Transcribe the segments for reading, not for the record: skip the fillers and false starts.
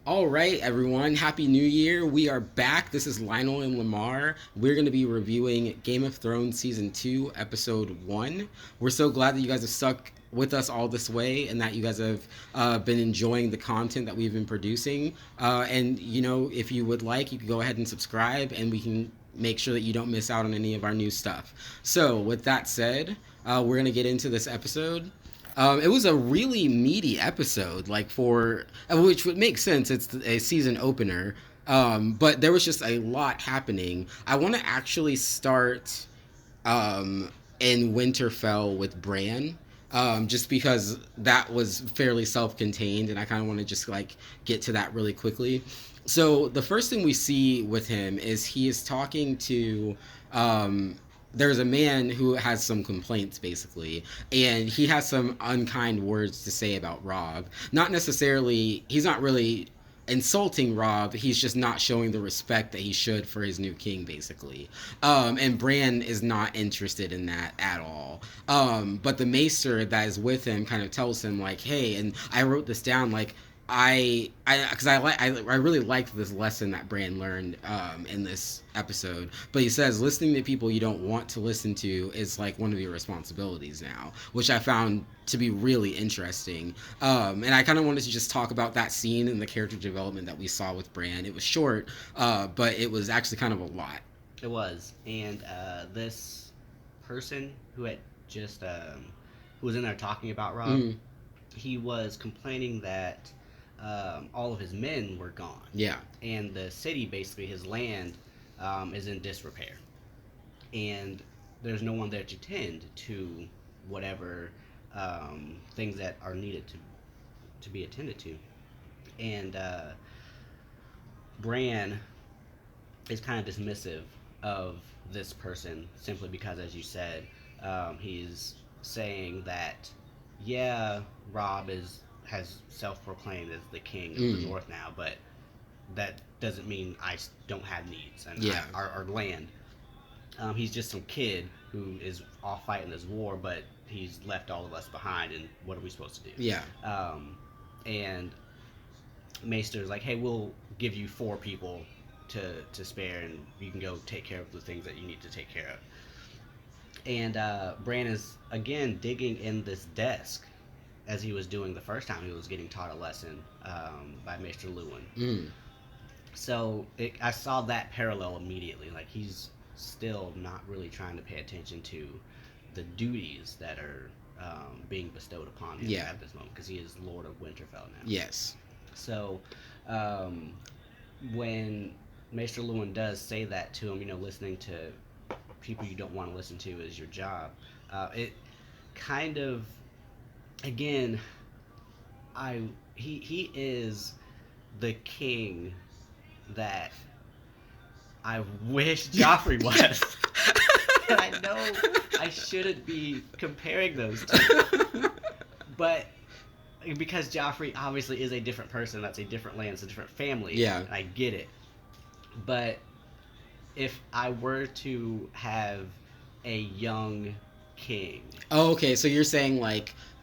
All right, everyone. Happy New Year. We are back. This is Lionel and Lamar. We're going to be reviewing Game of Thrones Season 2, Episode 1. We're so glad that you guys have stuck with us all this way and that you guys have been enjoying the content that we've been producing. If you would like, you can go ahead and subscribe and we can make sure that you don't miss out on any of our new stuff. So, with that said, we're going to get into this episode. It was a really meaty episode, which would make sense. It's a season opener, but there was just a lot happening. I want to actually start in Winterfell with Bran, just because that was fairly self-contained, and I kind of want to just get to that really quickly. So the first thing we see with him is he is talking to there's a man who has some complaints basically, and he has some unkind words to say about Robb. Not necessarily, he's not really insulting Robb, he's just not showing the respect that he should for his new king basically. And Bran is not interested in that at all. But the maester that is with him kind of tells him hey, and I wrote this down, I really liked this lesson that Bran learned in this episode. But he says listening to people you don't want to listen to is one of your responsibilities now, which I found to be really interesting. And I kind of wanted to just talk about that scene and the character development that we saw with Bran. It was short, but it was actually kind of a lot. It was, and this person who had just who was in there talking about Robb, he was complaining that all of his men were gone. Yeah. And the city, basically, his land, is in disrepair. And there's no one there to tend to whatever things that are needed to be attended to. And Bran is kind of dismissive of this person simply because, as you said, he's saying that, yeah, Robb has self-proclaimed as the king of the North now, but that doesn't mean I don't have needs and our land. He's just some kid who is off fighting this war, but he's left all of us behind, and what are we supposed to do? Yeah. And Maester's like, hey, we'll give you 4 people to spare, and you can go take care of the things that you need to take care of. And Bran is, again, digging in this desk, as he was doing the first time he was getting taught a lesson by Maester Luwin. So I saw that parallel immediately. He's still not really trying to pay attention to the duties that are being bestowed upon him at this moment, because he is Lord of Winterfell now. Yes. So when Maester Luwin does say that to him, listening to people you don't want to listen to is your job, it kind of, again, he is the king that I wish Joffrey was. And I know I shouldn't be comparing those two, but because Joffrey obviously is a different person, that's a different land, it's a different family. Yeah, and I get it. But if I were to have a young king, okay, so you're saying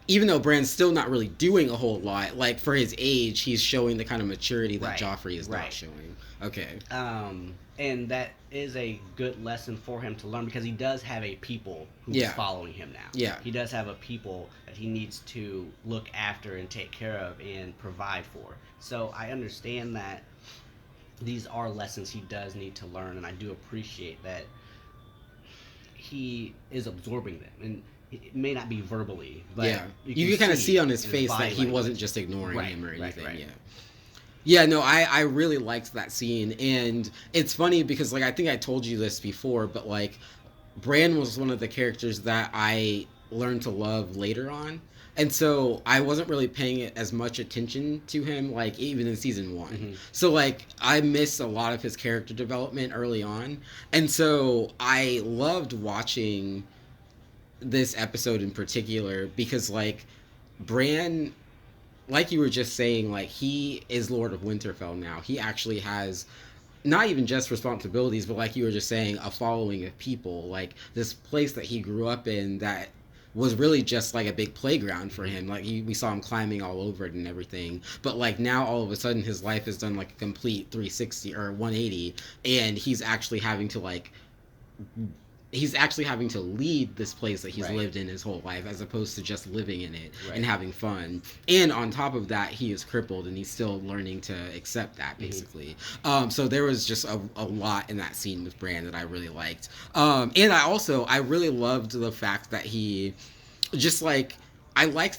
even though Bran's still not really doing a whole lot, for his age, he's showing the kind of maturity that Joffrey is not showing. Okay. And that is a good lesson for him to learn, because he does have a people who's following him now. Yeah. He does have a people that he needs to look after and take care of and provide for. So I understand that these are lessons he does need to learn, and I do appreciate that he is absorbing them. And it may not be verbally, but you can kind of see on his face that he wasn't just ignoring him or anything. Right. Yeah, no, I really liked that scene, and it's funny because I think I told you this before, but Bran was one of the characters that I learned to love later on, and so I wasn't really paying as much attention to him even in season 1. So I missed a lot of his character development early on, and so I loved watching this episode in particular because Bran, you were just saying, he is Lord of Winterfell now. He actually has not even just responsibilities, but you were just saying, a following of people. This place that he grew up in that was really just like a big playground for him. Like we saw him climbing all over it and everything. But like now all of a sudden his life has done like a complete 360 or 180, and he's actually having to lead this place that he's lived in his whole life, as opposed to just living in it and having fun. And on top of that, he is crippled and he's still learning to accept that, basically. So there was just a lot in that scene with Bran that I really liked. And I really loved the fact that he just like, I liked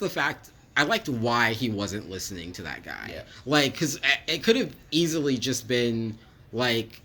why he wasn't listening to that guy. Yeah. Like, because it could have easily just been like,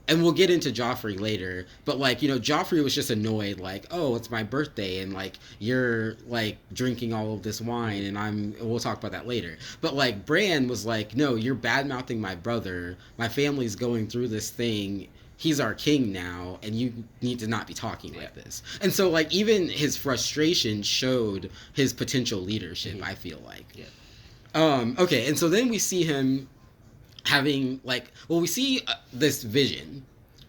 and we'll get into Joffrey later, but like, you know, Joffrey was just annoyed, like, oh, it's my birthday and like you're like drinking all of this wine, and we'll talk about that later. But like Bran was like, no, you're bad mouthing my brother. My family's going through this thing. He's our king now, and you need to not be talking like this. And so like even his frustration showed his potential leadership, I feel like. Yeah. Okay, and so then we see him having like, well, we see this vision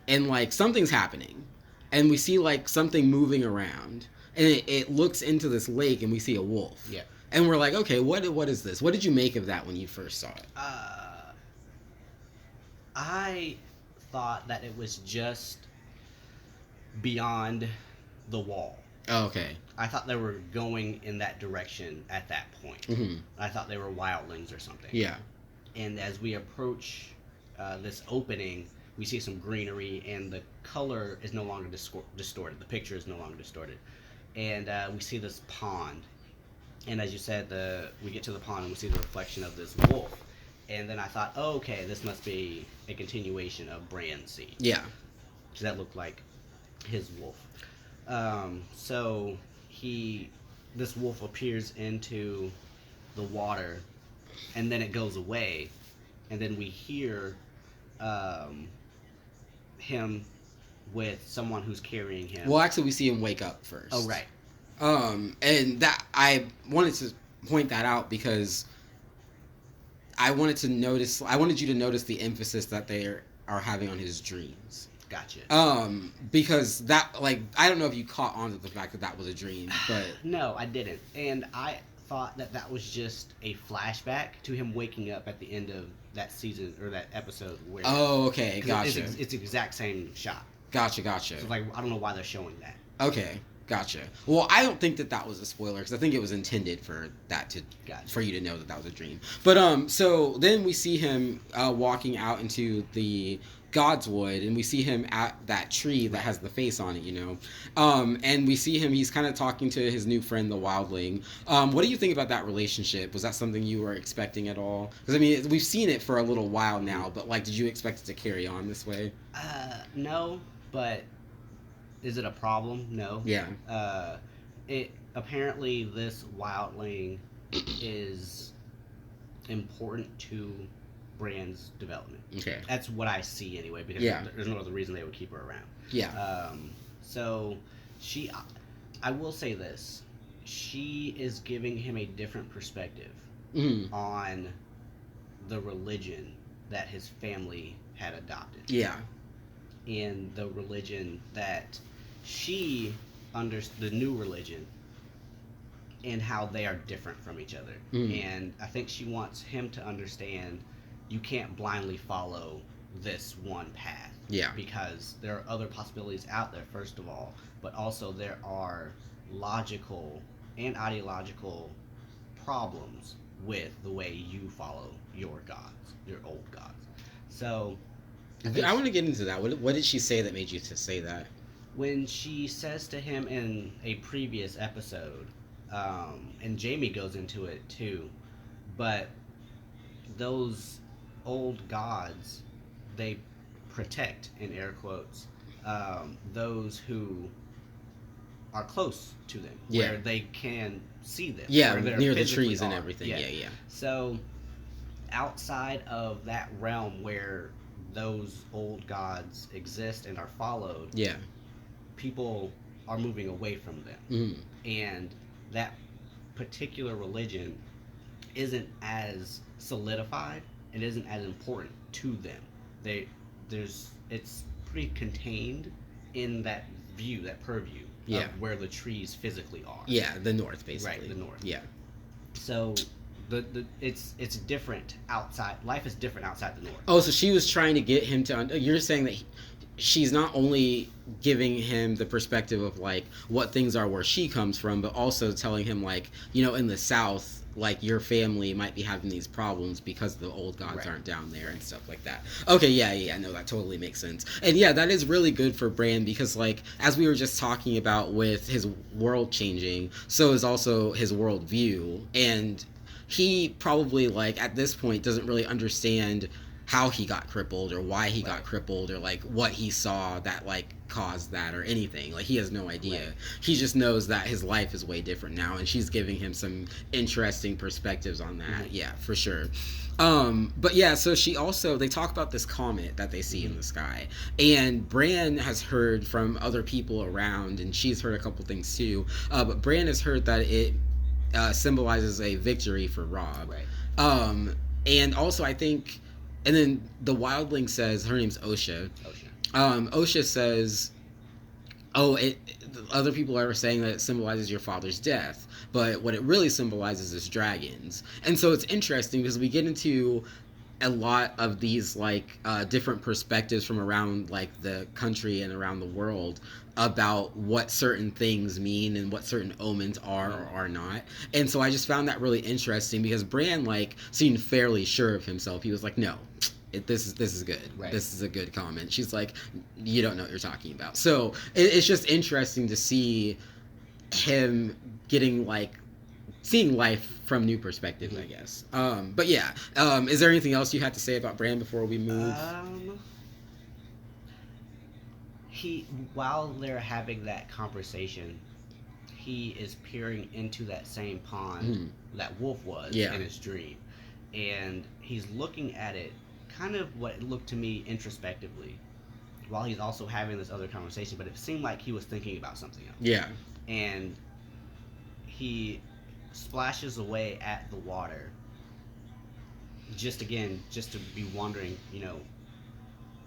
and like something's happening, and we see like something moving around, and it looks into this lake, and we see a wolf. Yeah. And we're like, okay, what is this? What did you make of that when you first saw it? I thought that it was just beyond the wall. Oh, okay. I thought they were going in that direction at that point. Mm-hmm. I thought they were wildlings or something. Yeah. And as we approach this opening, we see some greenery, and the color is no longer distorted. The picture is no longer distorted. And we see this pond. And as you said, we get to the pond and we see the reflection of this wolf. And then I thought, oh, okay, this must be a continuation of Bran's scene. Yeah. Because that looked like his wolf. So this wolf appears into the water, and then it goes away, and then we hear him with someone who's carrying him. Well, actually, we see him wake up first. Oh, right. And that I wanted to point that out because I wanted you to notice the emphasis that they are having on his dreams. Gotcha. Because that, like, I don't know if you caught on to the fact that was a dream, but no, I didn't, and I thought that was just a flashback to him waking up at the end of that season or that episode. Where oh, okay, gotcha. It's the exact same shot. Gotcha. So like, I don't know why they're showing that. Okay. Gotcha. Well, I don't think that was a spoiler because I think it was intended for for you to know that was a dream. But so then we see him walking out into the Godswood, and we see him at that tree that has the face on it, you know. And we see him; he's kind of talking to his new friend, the Wildling. What do you think about that relationship? Was that something you were expecting at all? Because I mean, we've seen it for a little while now, but like, did you expect it to carry on this way? No, but. Is it a problem? No. Yeah. It apparently this wildling is important to Bran's development. Okay. That's what I see anyway, because there's no other reason they would keep her around. Yeah. So I will say this, she is giving him a different perspective on the religion that his family had adopted. Yeah. And the religion that she the new religion, and how they are different from each other. And I think she wants him to understand you can't blindly follow this one path. Yeah. Because there are other possibilities out there, first of all, but also there are logical and ideological problems with the way you follow your gods, your old gods. So I want to get into that. What did she say that made you to say that? When she says to him in a previous episode, and Jaime goes into it too, but those old gods, they protect, in air quotes, those who are close to them, where they can see them. Yeah, near the trees and everything. Yeah. So outside of that realm where those old gods exist and are followed, people are moving away from them. And that particular religion isn't as solidified, it isn't as important to them. It's pretty contained in that view, that purview. of where the trees physically are. Yeah, the north, basically. Right, the north. Yeah. So it's different outside. Life is different outside the north. Oh, so she was trying to get him to. You're saying that she's not only giving him the perspective of like what things are where she comes from, but also telling him like, you know, in the South, like your family might be having these problems because the old gods aren't down there and stuff like that. Okay, yeah, no, that totally makes sense. And yeah, that is really good for Bran because like as we were just talking about with his world changing, so is also his world view, and he probably like at this point doesn't really understand how he got crippled or why he got crippled or like what he saw that like caused that or anything. Like he has no idea. He just knows that his life is way different now, and she's giving him some interesting perspectives on that. Yeah, for sure. But yeah, so they talk about this comet that they see in the sky, and Bran has heard from other people around, and she's heard a couple things too, but Bran has heard that it symbolizes a victory for Robb. And also I think, and then the wildling says, her name's Osha. Osha says, other people are saying that it symbolizes your father's death, but what it really symbolizes is dragons. And so it's interesting because we get into a lot of these like different perspectives from around like the country and around the world about what certain things mean and what certain omens are or are not. And so I just found that really interesting because Bran like seemed fairly sure of himself. He was like, no, this is good. This is a good comment. She's like, you don't know what you're talking about. So it's just interesting to see him getting like seeing life from new perspectives, I guess. But yeah, is there anything else you had to say about Bran before we move? While they're having that conversation, he is peering into that same pond that Wolf was in his dream, and he's looking at it kind of what looked to me introspectively while he's also having this other conversation, but it seemed like he was thinking about something else. And he splashes away at the water just to be wondering, you know,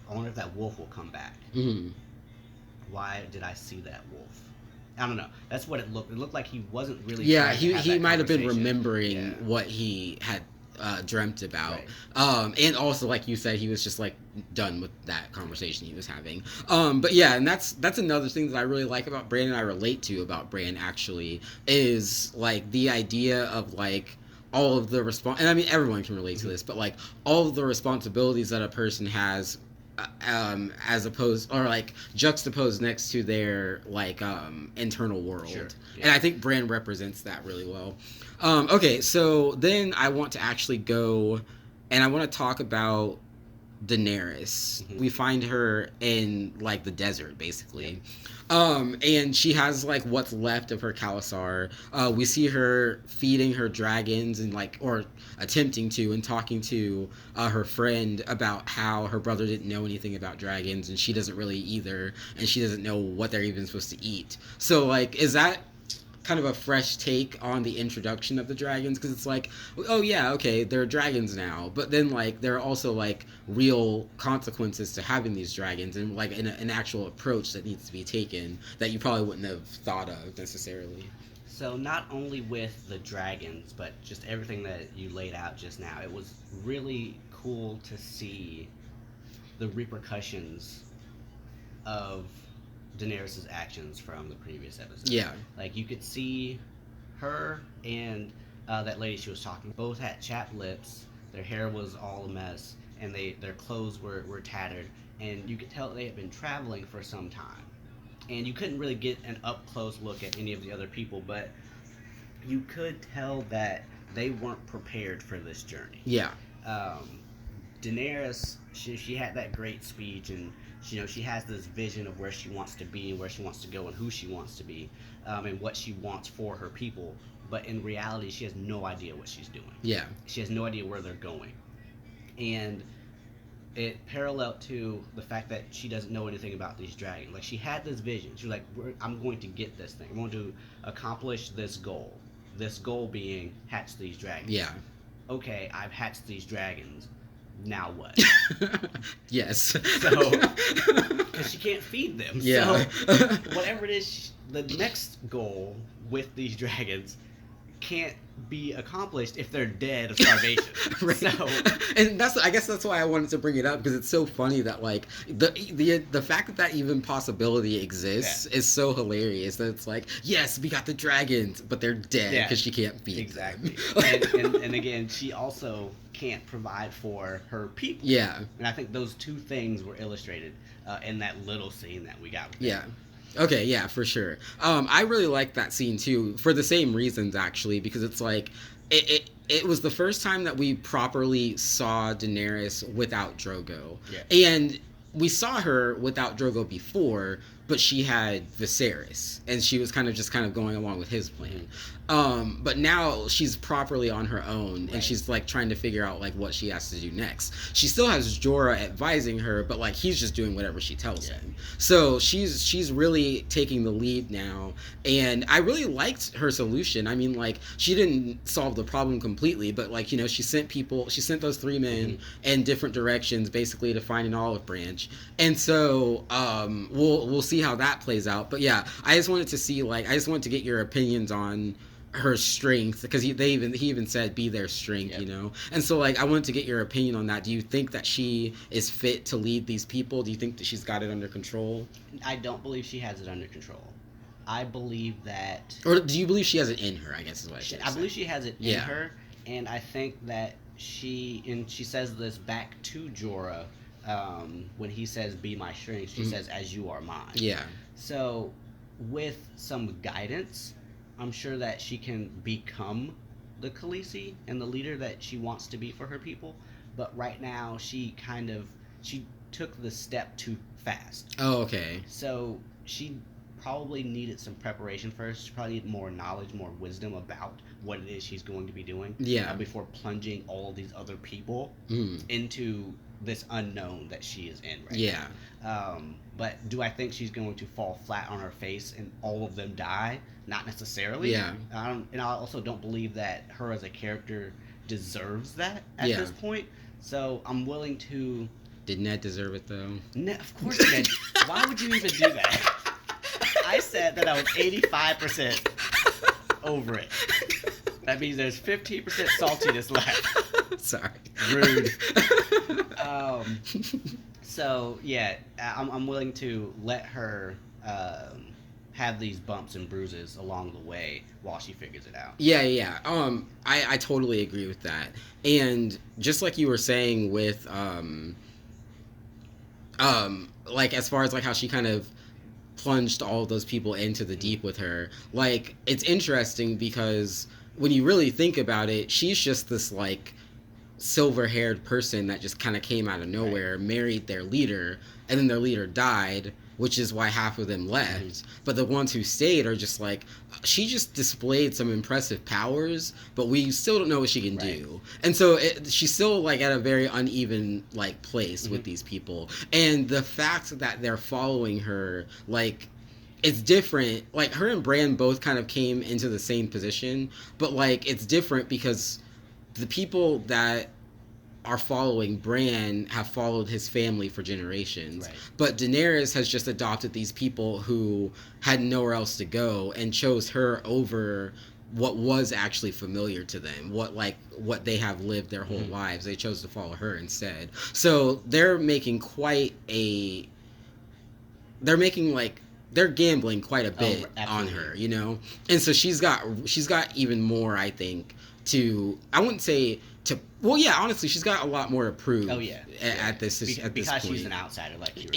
I wonder if that wolf will come back. Why did I see that wolf? I don't know. That's what it looked. It looked like he wasn't really. Yeah, he might have been remembering what he had dreamt about. And also, like you said, he was just like done with that conversation he was having. But yeah, and that's another thing that I really like about Bran, and I relate to about Bran actually, is like the idea of like all of the and I mean everyone can relate to this, but like all of the responsibilities that a person has as opposed or like juxtaposed next to their like internal world. And I think Bran represents that really well. Okay, so then I want to actually go and I want to talk about Daenerys. We find her in like the desert basically. And she has like what's left of her Khalasar. We see her feeding her dragons and like, or attempting to, and talking to her friend about how her brother didn't know anything about dragons and she doesn't really either, and she doesn't know what they're even supposed to eat. So like, is that kind of a fresh take on the introduction of the dragons? Because it's like, oh yeah, okay, they're dragons now, but then like there are also like real consequences to having these dragons, and like an actual approach that needs to be taken that you probably wouldn't have thought of necessarily. So not only with the dragons, but just everything that you laid out just now, it was really cool to see the repercussions of Daenerys' actions from the previous episode. Yeah. Like, you could see her and that lady she was talking, both had chapped lips, their hair was all a mess, and their clothes were tattered, and you could tell they had been traveling for some time. And you couldn't really get an up-close look at any of the other people, but you could tell that they weren't prepared for this journey. Yeah. Daenerys, she had that great speech, and she has this vision of where she wants to be and where she wants to go and who she wants to be, and what she wants for her people. But in reality, she has no idea what she's doing. Yeah. She has no idea where they're going. And it paralleled to the fact that she doesn't know anything about these dragons. Like, she had this vision. She was like, I'm going to get this thing. I'm going to accomplish this goal. This goal being hatch these dragons. Yeah. Okay, I've hatched these dragons. now what? Yes. So, because she can't feed them. Yeah. So, whatever it is, the next goal with these dragons can't be accomplished if they're dead of starvation. Right. So, and I guess that's why I wanted to bring it up, because it's so funny that like the fact that even possibility exists is so hilarious. That it's like, yes, we got the dragons, but they're dead because she can't feed them. and again, she also can't provide for her people. Yeah. And I think those two things were illustrated in that little scene that we got. Yeah. Okay, yeah, for sure. I really like that scene too, for the same reasons actually, because it's like it was the first time that we properly saw Daenerys without Drogo. Yeah. And we saw her without Drogo before, but she had Viserys, and she was kind of going along with his plan. But now she's properly on her own, and she's like trying to figure out like what she has to do next. She still has Jorah advising her, but like he's just doing whatever she tells him. So she's really taking the lead now, and I really liked her solution. I mean, like, she didn't solve the problem completely, but like, you know, she sent those 3 men in different directions basically to find an olive branch. And so we'll see how that plays out. But yeah, I just wanted to get your opinions on her strength, because he even said be their strength, you know. And so like I wanted to get your opinion on that. Do you think that she is fit to lead these people? Do you think that she's got it under control? I don't believe she has it under control. I believe that, or do you believe she has it in her, I guess is what I believe she has it in her, and I think that she says this back to Jorah when he says be my strength. She says as you are mine. Yeah. So with some guidance, I'm sure that she can become the Khaleesi and the leader that she wants to be for her people. But right now, she took the step too fast. Oh, okay. So she probably needed some preparation first. She probably needed more knowledge, more wisdom about what it is she's going to be doing. Yeah. Before plunging all these other people into this unknown that she is in right now. But do I think she's going to fall flat on her face and all of them die? Not necessarily. Yeah. And I also don't believe that her as a character deserves that at this point. So I'm willing to... Did Ned deserve it, though? Of course Ned. Why would you even do that? I said that I was 85% over it. That means there's 15% saltiness left. Sorry. Rude. So yeah, I'm willing to let her have these bumps and bruises along the way while she figures it out. Yeah. I totally agree with that. And just like you were saying with like as far as like how she kind of plunged all of those people into the deep with her, like it's interesting because when you really think about it, she's just this like silver-haired person that just kind of came out of nowhere, married their leader, and then their leader died, which is why half of them left. But the ones who stayed are just like, she just displayed some impressive powers, but we still don't know what she can do. And so she's still like at a very uneven like place with these people. And the fact that they're following her, like, it's different. Like, her and Bran both kind of came into the same position, but like it's different because the people that are following Bran have followed his family for generations. But Daenerys has just adopted these people who had nowhere else to go and chose her over what was actually familiar to them, what they have lived their whole lives. They chose to follow her instead. So they're gambling quite a bit on her, you know? And so she's got even more, I think, honestly, she's got a lot more to prove. At this point. Because she's an outsider, like you were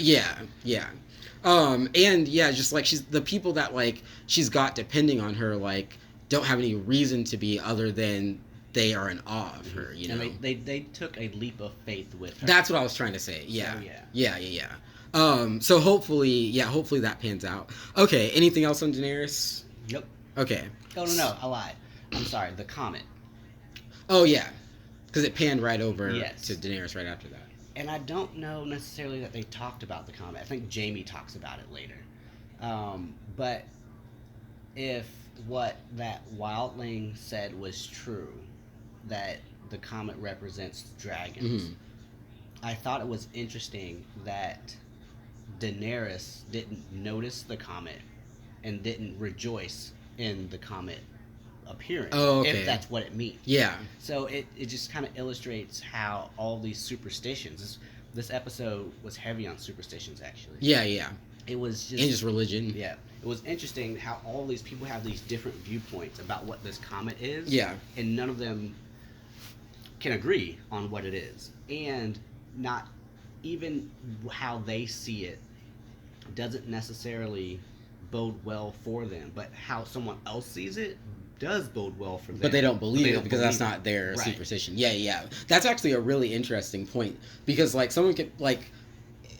saying. And just like the people that like she's got depending on her, like, don't have any reason to be other than they are in awe of her, you know? And they took a leap of faith with her. That's what I was trying to say. So hopefully that pans out. Okay, anything else on Daenerys? Nope. Okay. No, I lied. I'm sorry, the comment. Oh, yeah. Because it panned right over to Daenerys right after that. And I don't know necessarily that they talked about the comment. I think Jaime talks about it later. But if what that wildling said was true, that the comet represents dragons, I thought it was interesting that Daenerys didn't notice the comet and didn't rejoice in the comet appearing. Oh, okay. If that's what it means. Yeah. So it just kind of illustrates how all these superstitions. This episode was heavy on superstitions, actually. Yeah, yeah. It was just... And just religion. Yeah. It was interesting how all these people have these different viewpoints about what this comet is. Yeah. And none of them can agree on what it is. And not even how they see it doesn't necessarily bode well for them, but how someone else sees it does bode well for them. But they don't believe it because that's not their superstition. Yeah, yeah. That's actually a really interesting point because, like, someone could, like,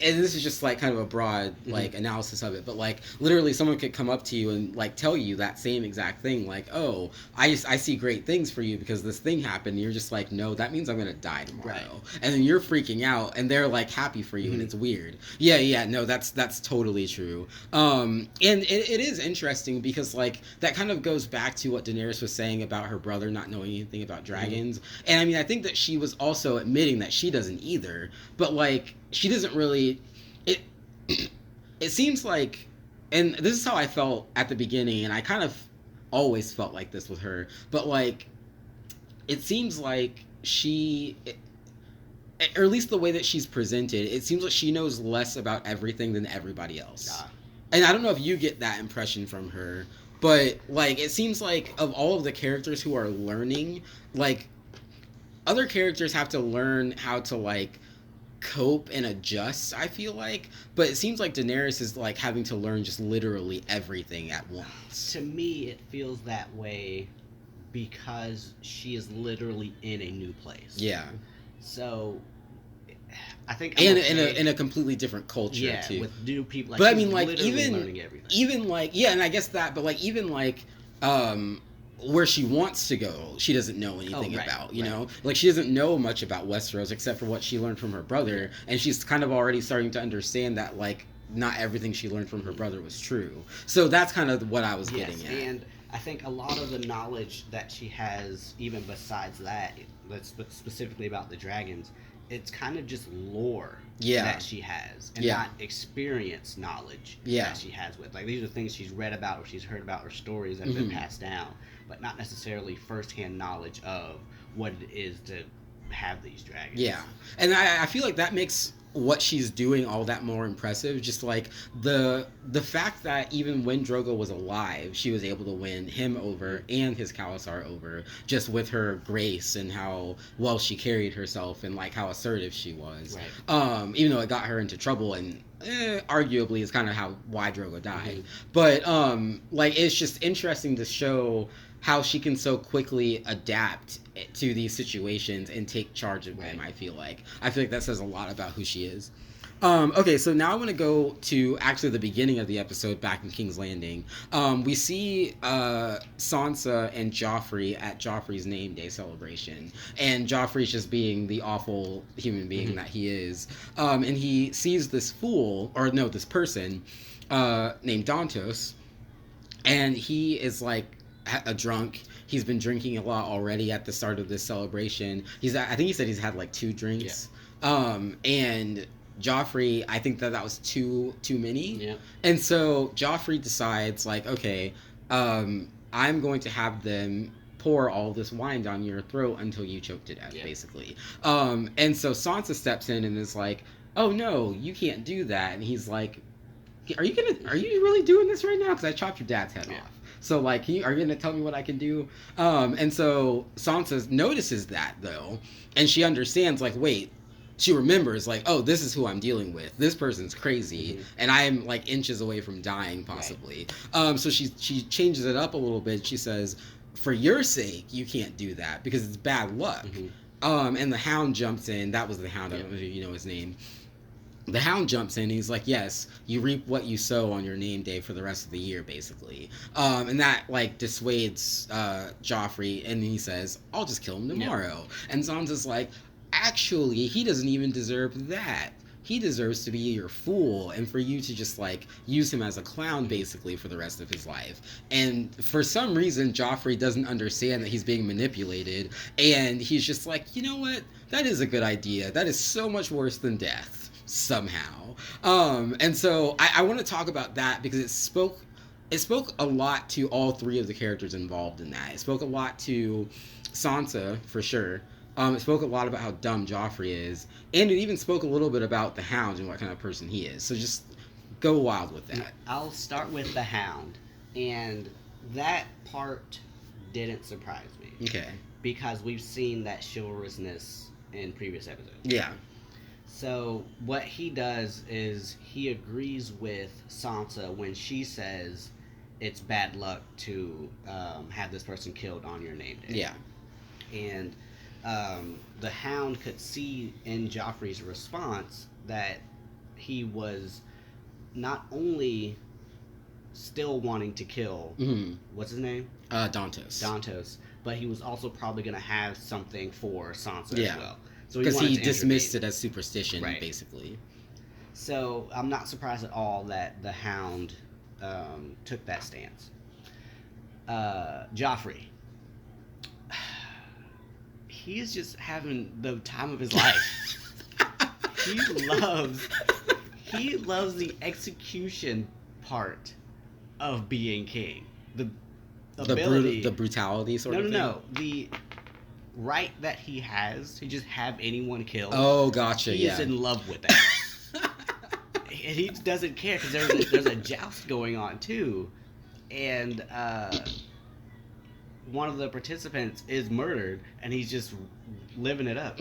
and this is just like kind of a broad like analysis of it, but like literally someone could come up to you and like tell you that same exact thing, like, oh, I see great things for you because this thing happened, and you're just like, no, that means I'm gonna die tomorrow, and then you're freaking out and they're like happy for you, and it's weird. Yeah, no, that's totally true. And it is interesting because like that kind of goes back to what Daenerys was saying about her brother not knowing anything about dragons, and I mean I think that she was also admitting that she doesn't either, but like she doesn't really it seems like, and this is how I felt at the beginning, and I kind of always felt like this with her, but like it seems like or at least the way that she's presented, it seems like she knows less about everything than everybody else. And I don't know if you get that impression from her, but like it seems like of all of the characters who are learning, like other characters have to learn how to like cope and adjust, I feel like, but it seems like Daenerys is like having to learn just literally everything at once. To me, it feels that way because she is literally in a new place. Yeah. So I think and in a completely different culture too, with new people. Like, but I mean, like even like and I guess that, but like even like where she wants to go, she doesn't know anything about, you know? Like, she doesn't know much about Westeros except for what she learned from her brother, and she's kind of already starting to understand that, like, not everything she learned from her brother was true. So that's kind of what I was getting at. And I think a lot of the knowledge that she has, even besides that, that's specifically about the dragons, it's kind of just lore that she has, and not experience knowledge that she has with. Like, these are things she's read about or she's heard about or stories that have been passed down, but not necessarily firsthand knowledge of what it is to have these dragons. Yeah, and I feel like that makes what she's doing all that more impressive. Just like the fact that even when Drogo was alive, she was able to win him over and his Khalasar over just with her grace and how well she carried herself and like how assertive she was. Even though it got her into trouble and arguably is kind of why Drogo died. But like it's just interesting to show how she can so quickly adapt to these situations and take charge of them. I feel like that says a lot about who she is. Okay, so now I want to go to actually the beginning of the episode back in King's Landing. We see Sansa and Joffrey at Joffrey's name day celebration, and Joffrey's just being the awful human being that he is, and he sees this person named Dantos, and he is like a drunk. He's been drinking a lot already at the start of this celebration. I think he said he's had like 2 drinks. And Joffrey, I think that was too many. And so Joffrey decides like, okay, I'm going to have them pour all this wine down your throat until you choke to death, basically. And so Sansa steps in and is like, oh no, you can't do that. And he's like, are you really doing this right now? Because I chopped your dad's head off. So, like, are you going to tell me what I can do? And so Sansa notices that, though, and she understands, like, wait, she remembers, like, oh, this is who I'm dealing with. This person's crazy, and I am, like, inches away from dying, possibly. So she changes it up a little bit. She says, for your sake, you can't do that, because it's bad luck. And the Hound jumps in. That was the Hound. I don't know if you know his name. The Hound jumps in and he's like, yes, you reap what you sow on your name day for the rest of the year, basically. And that, like, dissuades Joffrey, and he says, I'll just kill him tomorrow. And Sansa's like, actually, he doesn't even deserve that. he deserves to be your fool, and for you to just like use him as a clown basically for the rest of his life. And for some reason, Joffrey doesn't understand that he's being manipulated, and he's just like, you know what, that is a good idea. That is so much worse than death somehow. And so I want to talk about that because it spoke a lot to all three of the characters involved in that. It spoke a lot to Sansa, for sure. It spoke a lot about how dumb Joffrey is, and it even spoke a little bit about the Hound and what kind of person he is. So just go wild with that. I'll start with the Hound, and that part didn't surprise me. Okay. Because we've seen that chivalrousness in previous episodes. Yeah. So what he does is he agrees with Sansa when she says it's bad luck to have this person killed on your name day. Yeah. And the Hound could see in Joffrey's response that he was not only still wanting to kill, what's his name? Dantos. But he was also probably going to have something for Sansa as well. So because he dismissed it as superstition, basically. So I'm not surprised at all that the Hound took that stance. Joffrey. He's just having the time of his life. He loves the execution part of being king. The brutality sort of thing? No. The right that he has to just have anyone killed. Oh, gotcha, He's in love with that. And he doesn't care because there's a joust going on, too. And one of the participants is murdered, and he's just living it up.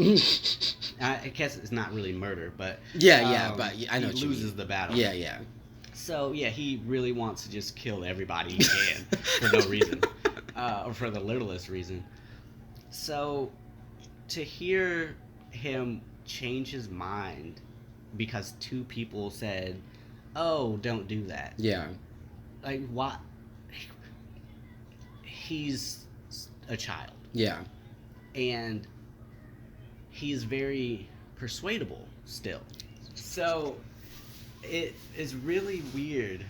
I guess it's not really murder, but... but I know he loses the battle. Yeah. So, he really wants to just kill everybody he can for no reason. Or for the littlest reason. So, to hear him change his mind because two people said, oh, don't do that. Yeah. Like, what? He's a child. Yeah. And he's very persuadable still. So, it is really weird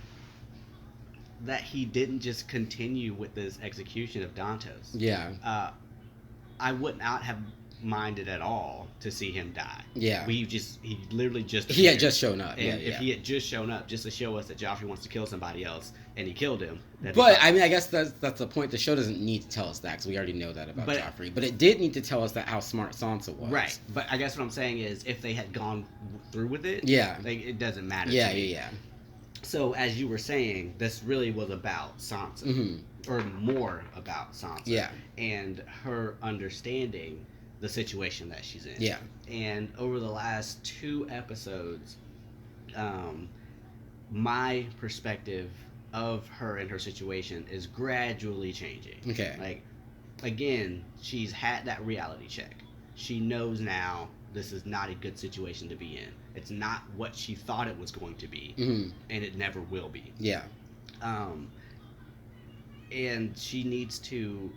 that he didn't just continue with this execution of Dantos. Yeah. I would not have minded at all to see him die. Yeah. He literally just... He had just shown up. And if he had just shown up just to show us that Joffrey wants to kill somebody else, and he killed him... But, I mean, I guess that's the point. The show doesn't need to tell us that, because we already know that about Joffrey. But it did need to tell us that how smart Sansa was. Right. But I guess what I'm saying is, if they had gone through with it... it doesn't matter to me. Yeah. So, as you were saying, this really was about Sansa. Mm-hmm. Or more about Sansa. Yeah. And her understanding the situation that she's in. Yeah. And over the last 2 episodes, my perspective of her and her situation is gradually changing. Okay. Like, again, she's had that reality check. She knows now this is not a good situation to be in. It's not what she thought it was going to be, and it never will be. Yeah. And she needs to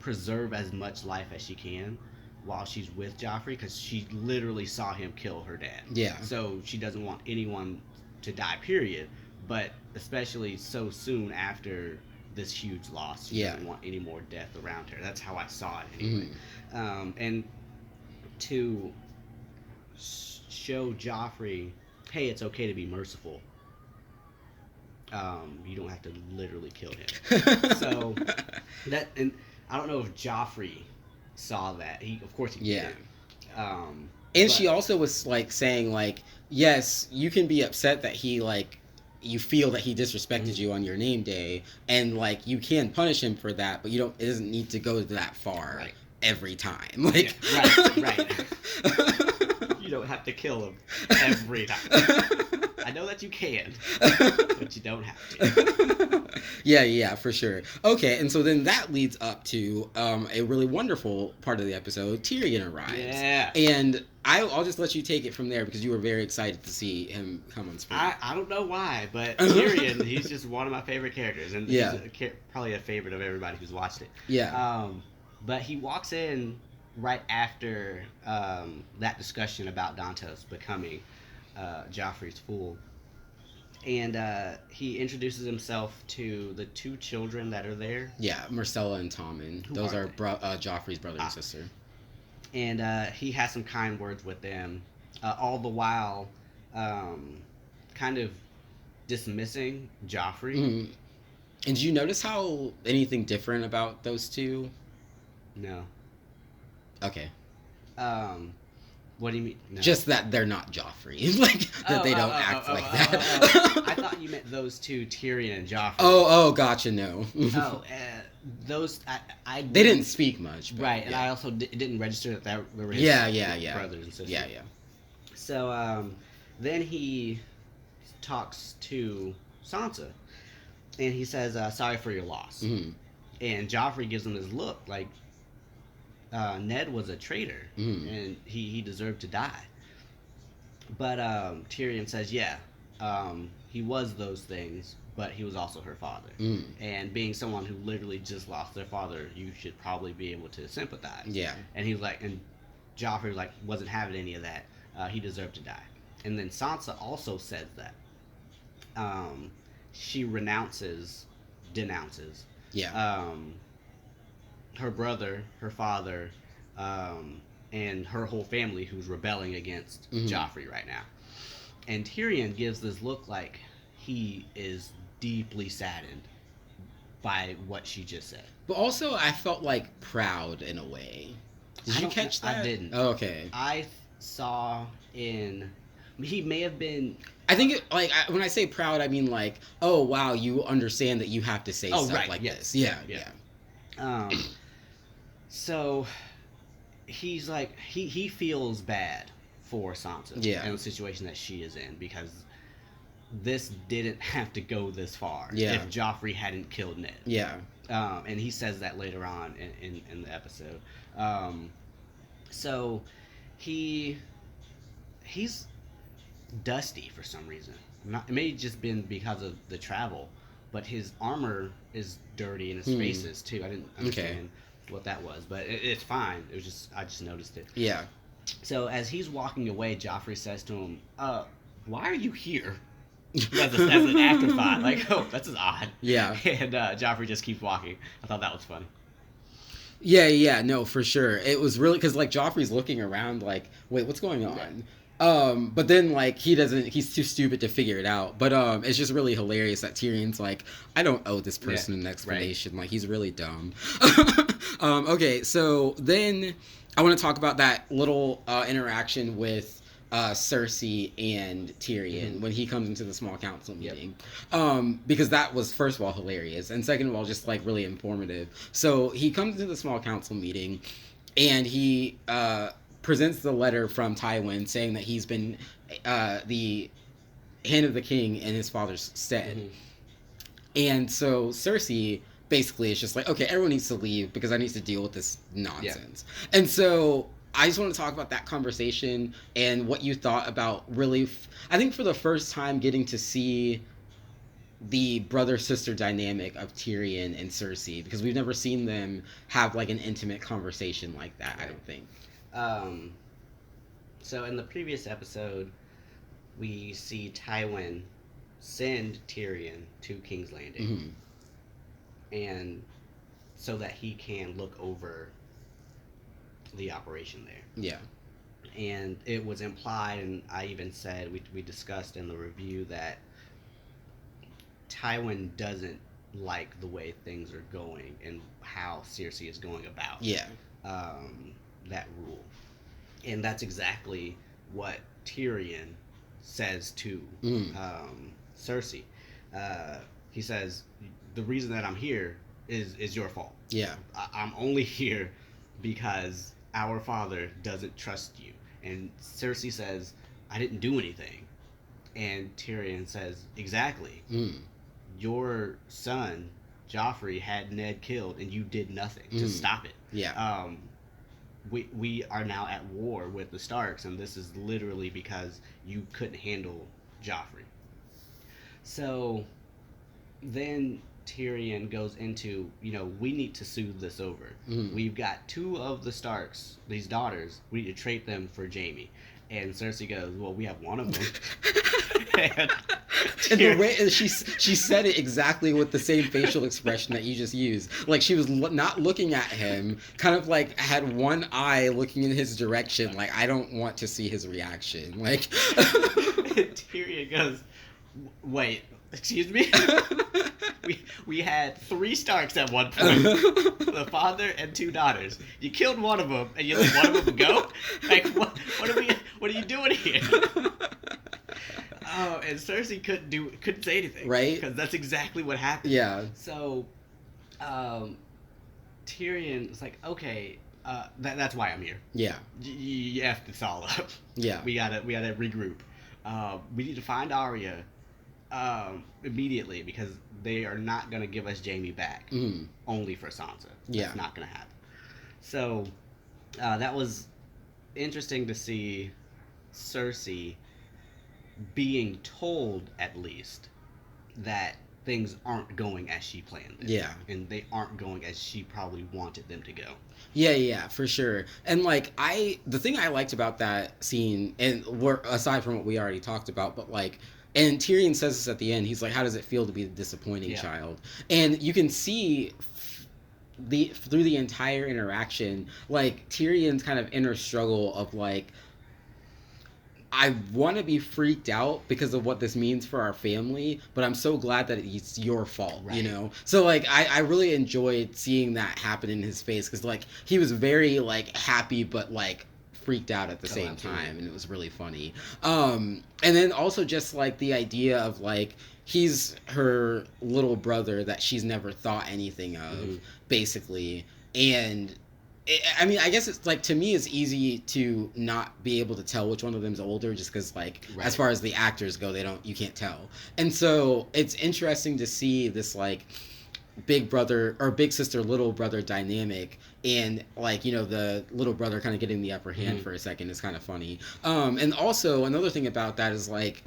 preserve as much life as she can while she's with Joffrey, because she literally saw him kill her dad. Yeah. So she doesn't want anyone to die, period. But especially so soon after this huge loss, she doesn't want any more death around her. That's how I saw it anyway. And to show Joffrey, hey, it's okay to be merciful. You don't have to literally kill him. So that, and I don't know if Joffrey saw that. Of course he did. And she also was like saying like, yes, you can be upset that he like, you feel that he disrespected you on your name day, and like you can punish him for that, but it doesn't need to go that far every time. Like, right. You don't have to kill him every time. I know that you can, but you don't have to. Yeah, for sure. Okay, and so then that leads up to a really wonderful part of the episode. Tyrion arrives. Yeah. And I'll just let you take it from there, because you were very excited to see him come on screen. I don't know why, but Tyrion, he's just one of my favorite characters, and he's probably a favorite of everybody who's watched it. Yeah. But he walks in right after that discussion about Dantos becoming Joffrey's fool. And he introduces himself to the two children that are there. Yeah, Myrcella and Tommen. Those are Joffrey's brother and sister. And he has some kind words with them, all the while kind of dismissing Joffrey. Mm-hmm. And did you notice how anything different about those two? No. Okay. What do you mean? No. Just that they're not Joffrey. Like, that they don't act like that. I thought you meant those two, Tyrion and Joffrey. Oh, gotcha, no. Those, they didn't speak much. But, right, and I also didn't register that they were his brothers and sisters. Yeah. So, then he talks to Sansa, and he says, sorry for your loss. Mm-hmm. And Joffrey gives him this look, like, Ned was a traitor, and he deserved to die. But Tyrion says, he was those things, but he was also her father. And being someone who literally just lost their father, you should probably be able to sympathize. Yeah. And he was like, and Joffrey like wasn't having any of that. He deserved to die. And then Sansa also says that. She denounces. Yeah. Her brother, her father, and her whole family who's rebelling against Joffrey right now. And Tyrion gives this look like he is deeply saddened by what she just said. But also, I felt like proud in a way. Did you catch that? I didn't. Oh, okay. I saw he may have been... I think, when I say proud, I mean like, oh, wow, you understand that you have to say stuff like this. Yeah. So, he's like, he feels bad for Sansa in the situation that she is in, because this didn't have to go this far if Joffrey hadn't killed Ned. Yeah. And he says that later on in the episode. So, he's dusty for some reason. It may have just been because of the travel, but his armor is dirty and his face is too. I didn't understand what that was, but it's fine. It was just, I just noticed it. Yeah. So as he's walking away, Joffrey says to him, why are you here? as an afterthought. Like, oh, that's just odd. Yeah. And Joffrey just keeps walking. I thought that was funny. Yeah, no, for sure. It was really, because, like, Joffrey's looking around like, wait, what's going on? Yeah. But then, like, he's too stupid to figure it out. But it's just really hilarious that Tyrion's like, I don't owe this person an explanation. Right. Like, he's really dumb. Okay, so then I want to talk about that little interaction with Cersei and Tyrion when he comes into the small council meeting. Because that was, first of all, hilarious, and second of all, just, like, really informative. So he comes into the small council meeting, and he presents the letter from Tywin saying that he's been the hand of the king in his father's stead. And so Cersei basically is just like, okay, everyone needs to leave because I need to deal with this nonsense. And so I just want to talk about that conversation and what you thought about really, I think for the first time getting to see the brother-sister dynamic of Tyrion and Cersei, because we've never seen them have like an intimate conversation like that, I don't think. So in the previous episode, we see Tywin send Tyrion to King's Landing. And so that he can look over the operation there. Yeah. And it was implied, and I even said, we discussed in the review, that Tywin doesn't like the way things are going and how Cersei is going about that rule. And that's exactly what Tyrion says to Cersei. He says, the reason that I'm here is your fault. Yeah. I'm only here because our father doesn't trust you. And Cersei says, I didn't do anything. And Tyrion says, exactly. Your son, Joffrey, had Ned killed, and you did nothing to stop it. Yeah. We are now at war with the Starks, and this is literally because you couldn't handle Joffrey. So then Tyrion goes into, we need to soothe this over. We've got two of the Starks, these daughters, we need to trade them for Jaime. And Cersei goes, well, we have one of them. and she said it exactly with the same facial expression that you just used. Like, she was not looking at him, kind of like had one eye looking in his direction. Like, I don't want to see his reaction. Like, Tyrion goes, wait, excuse me? We had 3 Starks at one point, the father and 2 daughters. You killed one of them, and you let one of them go. Like, what are you doing here? Oh, and Cersei couldn't say anything, right? Because that's exactly what happened. Yeah. So, Tyrion was like, okay, that's why I'm here. Yeah. You effed this all up. Yeah. We gotta regroup. We need to find Arya. Immediately, because they are not going to give us Jaime back only for Sansa. That's not going to happen. So that was interesting to see Cersei being told, at least, that things aren't going as she planned them. Yeah. And they aren't going as she probably wanted them to go. Yeah, for sure. And like, the thing I liked about that scene, and aside from what we already talked about, but like, and Tyrion says this at the end. He's like, how does it feel to be the disappointing child? And you can see through the entire interaction, like, Tyrion's kind of inner struggle of like, I want to be freaked out because of what this means for our family, but I'm so glad that it's your fault, right. You know? So, like, I really enjoyed seeing that happen in his face, because, like, he was very, like, happy, but, like, freaked out at the same time, and it was really funny. And then also just, like, the idea of, like, he's her little brother that she's never thought anything of, basically, and I mean, I guess it's like, to me, it's easy to not be able to tell which one of them's older, just because, like, as far as the actors go, you can't tell. And so it's interesting to see this, like, big brother or big sister, little brother dynamic, and, like, you know, the little brother kind of getting the upper hand for a second is kind of funny. And also another thing about that is, like,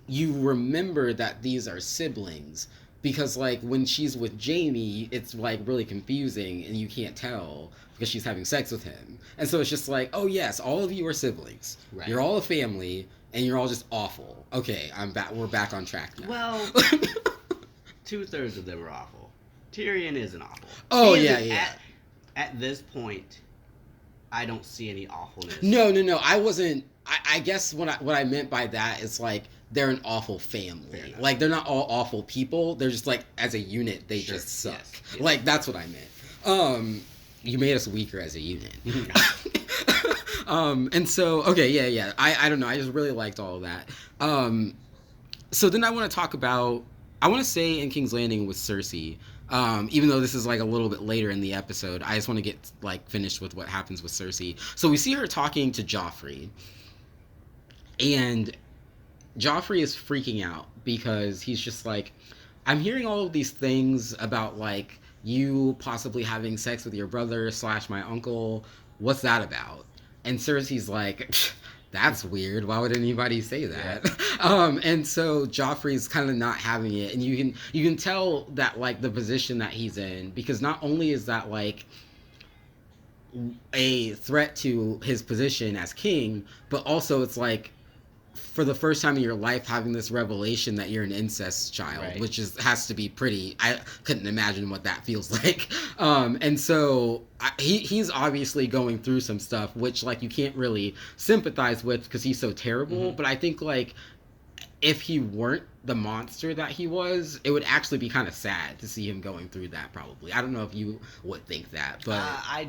you remember that these are siblings. Because, like, when she's with Jaime, it's, like, really confusing, and you can't tell because she's having sex with him. And so it's just like, oh, yes, all of you are siblings. Right. You're all a family, and you're all just awful. Okay, we're back on track now. Well, 2/3 of them are awful. Tyrion isn't awful. Oh, yeah. At this point, I don't see any awfulness. No. I wasn't... I guess what I meant by that is, like, they're an awful family. Like, they're not all awful people. They're just, like, as a unit, they just suck. Yes. Like, that's what I meant. You made us weaker as a unit. And so, okay, yeah. I don't know. I just really liked all of that. So then I want to talk about... I want to say in King's Landing with Cersei, even though this is, like, a little bit later in the episode, I just want to get, like, finished with what happens with Cersei. So we see her talking to Joffrey. And Joffrey is freaking out because he's just like, I'm hearing all of these things about, like, you possibly having sex with your brother / my uncle. What's that about? And Cersei's like, that's weird. Why would anybody say that? Yeah. And so Joffrey's kind of not having it. And you can tell that, like, the position that he's in, because not only is that, like, a threat to his position as king, but also it's like, for the first time in your life, having this revelation that you're an incest child, which has to be pretty... I couldn't imagine what that feels like. And so he's obviously going through some stuff, which, like, you can't really sympathize with because he's so terrible. But I think, like, if he weren't the monster that he was, it would actually be kind of sad to see him going through that, probably. I don't know if you would think that, but... I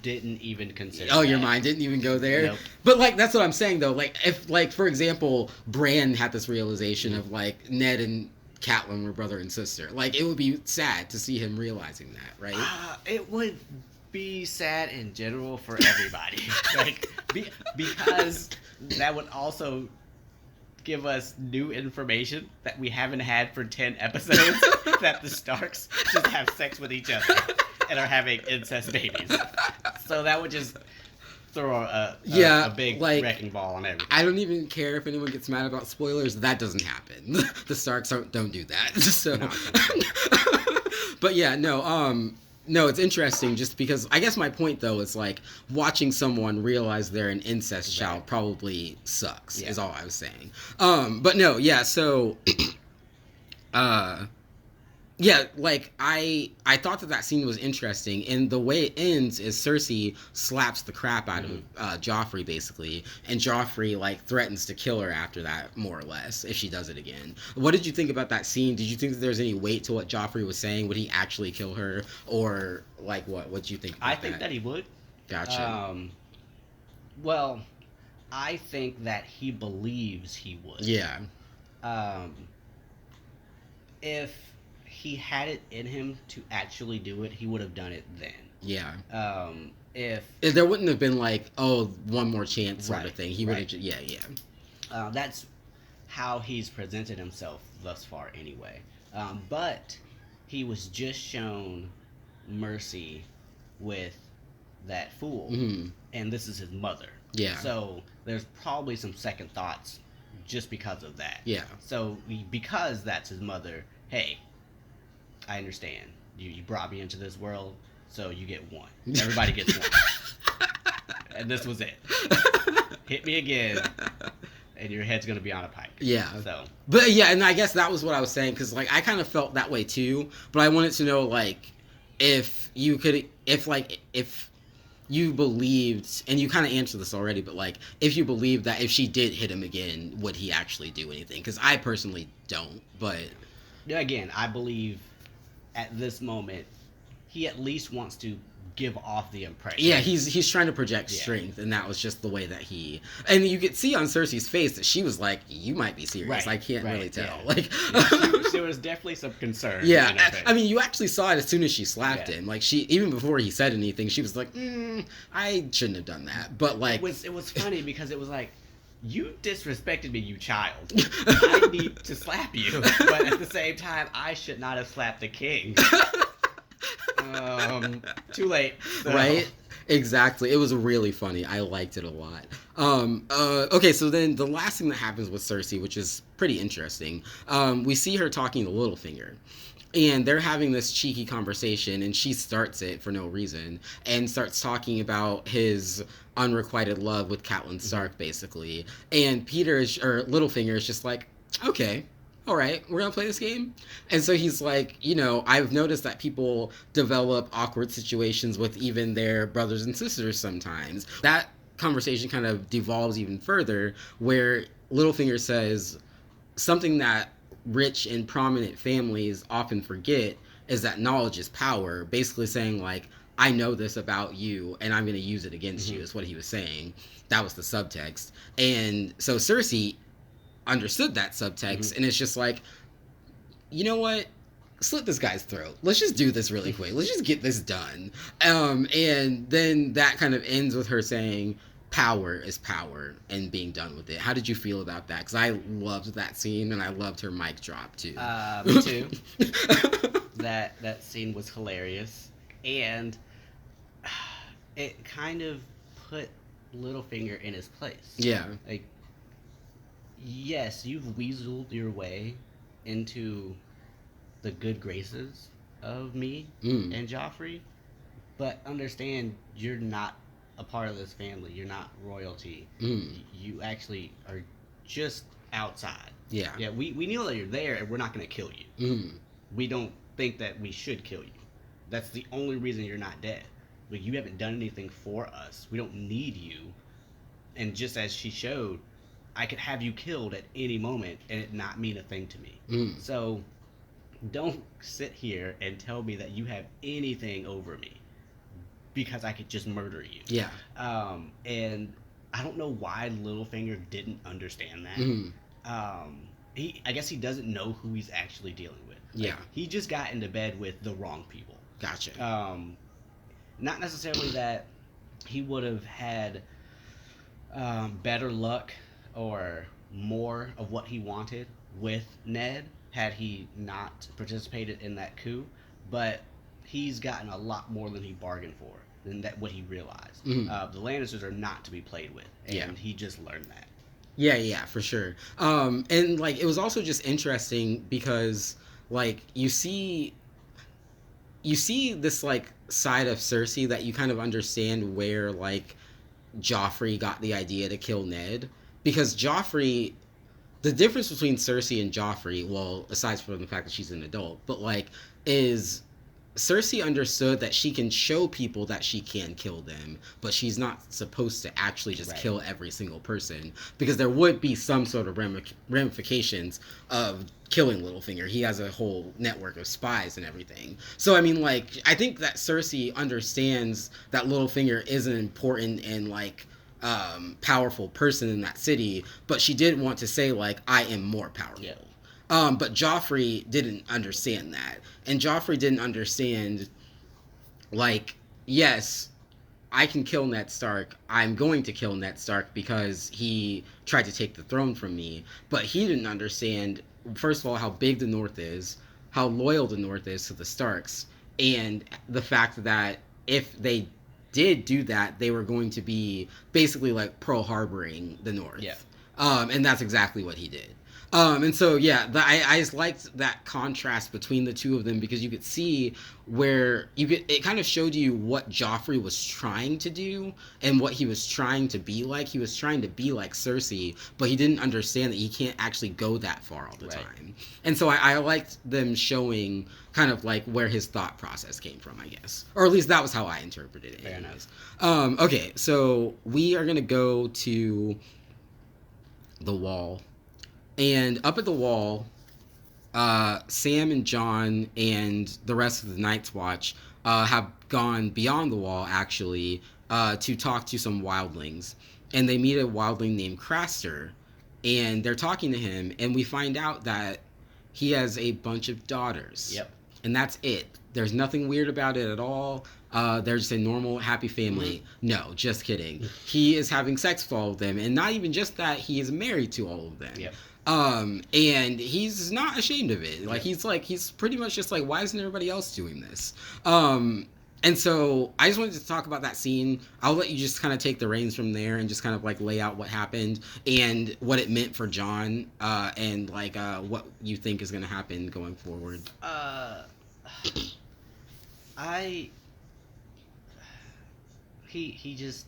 didn't even consider your mind didn't even go there? Nope. But, like, that's what I'm saying, though. Like, if, like, for example, Bran had this realization of, like, Ned and Catelyn were brother and sister. Like, it would be sad to see him realizing that, right? It would be sad in general for everybody. Like, because that would also give us new information that we haven't had for 10 episodes, that the Starks just have sex with each other and are having incest babies. So that would just throw a big, like, wrecking ball on everything. I don't even care if anyone gets mad about spoilers. That doesn't happen. The Starks don't do that. So, no. But yeah, no. no, it's interesting just because I guess my point though is like watching someone realize they're an incest child probably sucks. Is all I was saying. But no, yeah. So, yeah, like I thought that scene was interesting, and the way it ends is Cersei slaps the crap out of Joffrey basically, and Joffrey like threatens to kill her after that, more or less, if she does it again. What did you think about that scene? Did you think that there's any weight to what Joffrey was saying? Would he actually kill her, or like what? What do you think? I think that he would. Gotcha. Well, I think that he believes he would. Yeah. If he had it in him to actually do it, he would have done it then. Yeah. If there wouldn't have been like, oh, one more chance sort of thing. He would have. Yeah. That's how he's presented himself thus far, anyway. But he was just shown mercy with that fool, and this is his mother. Yeah. So there's probably some second thoughts just because of that. Yeah. So because that's his mother, hey, I understand. You brought me into this world, so you get one. Everybody gets one. And this was it. Hit me again, and your head's gonna be on a pike. Yeah. So. But yeah, and I guess that was what I was saying, because like I kind of felt that way too. But I wanted to know like if you believed, and you kind of answered this already, but like if you believed that if she did hit him again, would he actually do anything? Because I personally don't. But again, I believe at this moment he at least wants to give off the impression. Yeah, he's trying to project strength, and that was just the way that he. And you could see on Cersei's face that she was like, "You might be serious. I can't really tell." Yeah. Like, there was definitely some concern. Yeah, I mean, you actually saw it as soon as she slapped him. Like, she even before he said anything, she was like, "I shouldn't have done that." But like, it was funny because it was like, you disrespected me, you child. I need to slap you, but at the same time, I should not have slapped the king. Too late. So. Right? Exactly. It was really funny. I liked it a lot. Okay, so then the last thing that happens with Cersei, which is pretty interesting, we see her talking to Littlefinger. And they're having this cheeky conversation, and she starts it for no reason, and starts talking about his unrequited love with Catelyn Stark, basically. And Littlefinger is just like, okay, all right, we're gonna play this game. And so he's like, I've noticed that people develop awkward situations with even their brothers and sisters sometimes. That conversation kind of devolves even further, where Littlefinger says something that rich and prominent families often forget is that knowledge is power, basically saying like, I know this about you and I'm going to use it against you, is what he was saying. That was the subtext. And so Cersei understood that subtext, and it's just like, you know what? Slit this guy's throat. Let's just do this really quick. Let's just get this done. And then that kind of ends with her saying, power is power, and being done with it. How did you feel about that? Because I loved that scene, and I loved her mic drop too. Me too. That scene was hilarious, and it kind of put Littlefinger in his place. Yeah. Like, yes, you've weaseled your way into the good graces of me and Joffrey, but understand you're not a part of this family. You're not royalty. You actually are just outside. Yeah. Yeah, we know that you're there, and we're not going to kill you. We don't think that we should kill you. That's the only reason you're not dead. Like, you haven't done anything for us. We don't need you. And just as she showed, I could have you killed at any moment and it not mean a thing to me. So don't sit here and tell me that you have anything over me, because I could just murder you. Yeah. And I don't know why Littlefinger didn't understand that. I guess he doesn't know who he's actually dealing with. Like, he just got into bed with the wrong people. Gotcha. Not necessarily that he would have had better luck or more of what he wanted with Ned had he not participated in that coup, but he's gotten a lot more than he bargained for, than what he realized. The Lannisters are not to be played with, and he just learned that. Yeah, for sure. And like, it was also just interesting because like you see you see this like side of Cersei that you kind of understand where like Joffrey got the idea to kill Ned, because Joffrey, the difference between Cersei and Joffrey, well, aside from the fact that she's an adult, but like, is Cersei understood that she can show people that she can kill them, but she's not supposed to actually just kill every single person, because there would be some sort of ramifications of killing Littlefinger. He has a whole network of spies and everything. So I mean, like, I think that Cersei understands that Littlefinger is an important and like powerful person in that city, but she did want to say like, I am more powerful. Yeah. But Joffrey didn't understand that. And Joffrey didn't understand, like, yes, I can kill Ned Stark. I'm going to kill Ned Stark because he tried to take the throne from me. But he didn't understand, first of all, how big the North is, how loyal the North is to the Starks, and the fact that if they did do that, they were going to be basically like Pearl Harboring the North. Yeah. And that's exactly what he did. And so, yeah, I just liked that contrast between the two of them, because you could see where it kind of showed you what Joffrey was trying to do and what he was trying to be like. He was trying to be like Cersei, but he didn't understand that he can't actually go that far all the time. And so I liked them showing kind of like where his thought process came from, I guess. Or at least that was how I interpreted it. Fair enough. Okay, so we are going to go to the Wall. And up at the Wall, Sam and Jon and the rest of the Night's Watch have gone beyond the Wall, actually, to talk to some wildlings. And they meet a wildling named Craster, and they're talking to him, and we find out that he has a bunch of daughters. Yep. And that's it. There's nothing weird about it at all. They're just a normal, happy family. Mm-hmm. No, just kidding. He is having sex with all of them, and not even just that, he is married to all of them. Yep. And he's not ashamed of it. Like, he's pretty much just like, why isn't everybody else doing this? And so I just wanted to talk about that scene. I'll let you just kind of take the reins from there and just kind of like lay out what happened and what it meant for Jon, and like what you think is going to happen going forward. He just,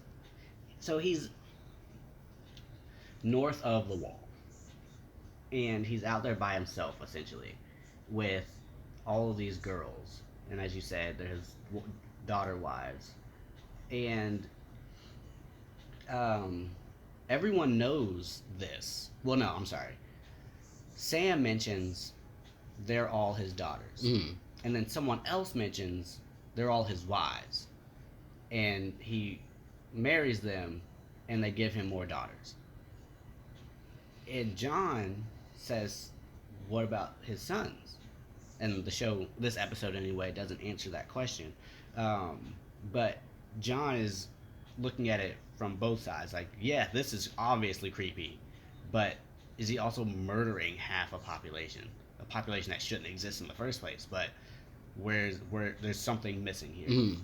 so he's north of the Wall, and he's out there by himself essentially with all of these girls, and as you said, they're his daughter wives, and everyone knows this. Well, no, I'm sorry, Sam mentions they're all his daughters, and then someone else mentions they're all his wives, and he marries them, and they give him more daughters. And Jon says, what about his sons? And the show, this episode anyway, doesn't answer that question. But Jon is looking at it from both sides. Like, yeah, this is obviously creepy, but is he also murdering half a population that shouldn't exist in the first place? But where there's something missing here.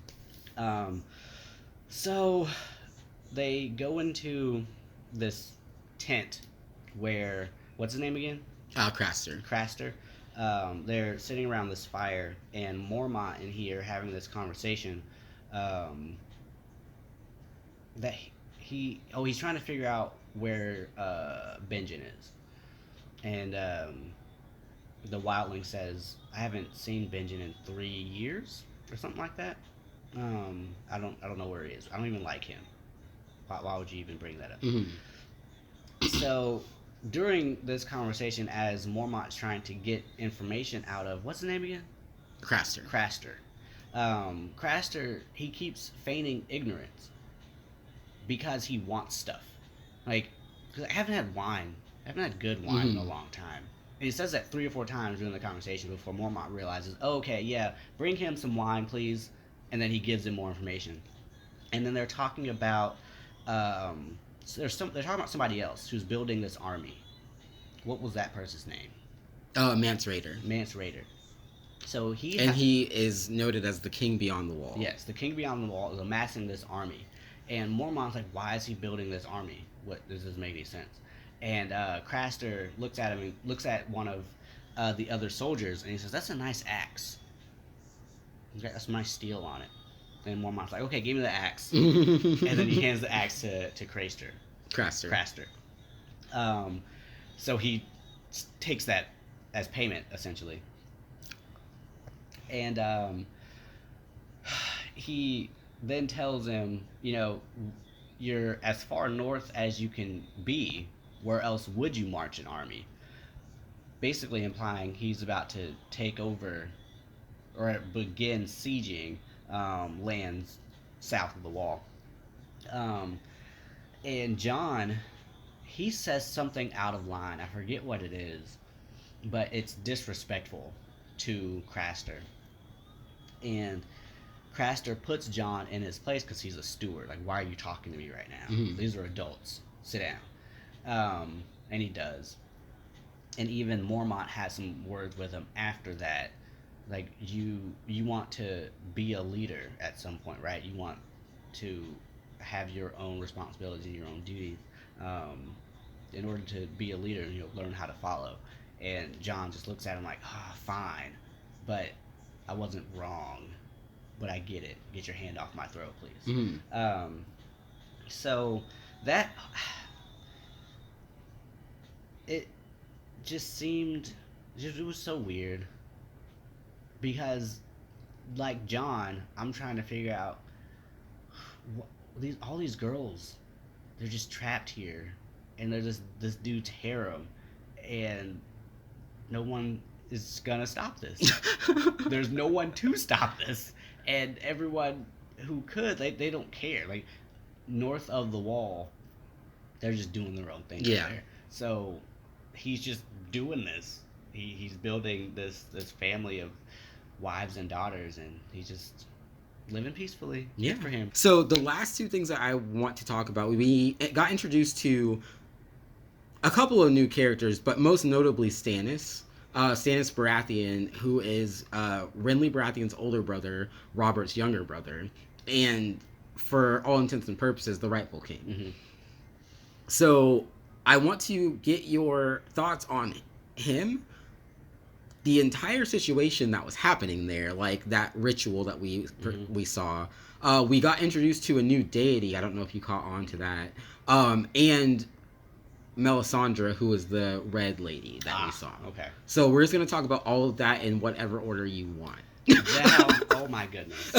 So they go into this tent where, what's his name again? Craster. They're sitting around this fire, and Mormont and he are having this conversation that he's trying to figure out where Benjen is. And the wildling says, I haven't seen Benjen in 3 years or something like that. I don't know where he is. I don't even like him. Why would you even bring that up? So during this conversation, as Mormont's trying to get information out of, what's the name again? Craster. Craster, he keeps feigning ignorance because he wants stuff. Like, cause I haven't had good wine in a long time. And he says that 3 or 4 times during the conversation before Mormont realizes, oh, okay, yeah, bring him some wine, please. And then he gives him more information. And then they're talking about, they're talking about somebody else who's building this army. What was that person's name? Mance Rayder. So he is noted as the king beyond the wall. Yes, the king beyond the wall is amassing this army. And Mormont's like, why is he building this army? What does this make any sense? And Craster looks at him and looks at one of the other soldiers, and he says, that's a nice axe. Okay, that's my steel on it. And Mormont's like, okay, give me the axe. And then he hands the axe to Craster. So he takes that as payment, essentially. And he then tells him, you're as far north as you can be. Where else would you march an army? Basically implying he's about to take over or begin sieging lands south of the wall. And Jon, he says something out of line. I forget what it is, but it's disrespectful to Craster. And Craster puts Jon in his place because he's a steward. Like, why are you talking to me right now? Mm-hmm. These are adults. Sit down. And he does. And even Mormont has some words with him after that. Like, you want to be a leader at some point, right? You want to have your own responsibilities and your own duties. In order to be a leader, learn how to follow. And Jon just looks at him like, fine. But I wasn't wrong. But I get it. Get your hand off my throat, please. Mm-hmm. So that... It just seemed... It was so weird. Because, like Jon, I'm trying to figure out... all these girls, they're just trapped here. And they're just... This dude's harem. And no one is gonna stop this. There's no one to stop this. And everyone who could, they don't care. Like, north of the wall, they're just doing their own thing. Yeah. There. So he's just doing this. He's building this family of wives and daughters, and he's just living peacefully. Yeah. Good for him. So the last two things that I want to talk about, we got introduced to a couple of new characters, but most notably Stannis. Stannis Baratheon, who is Renly Baratheon's older brother, Robert's younger brother, and for all intents and purposes, the rightful king. Mm-hmm. So I want to get your thoughts on him, the entire situation that was happening there, like that ritual that we saw. We got introduced to a new deity. I don't know if you caught on to that. And Melisandre, who is the red lady that we saw. Okay. So we're just going to talk about all of that in whatever order you want. Oh my goodness.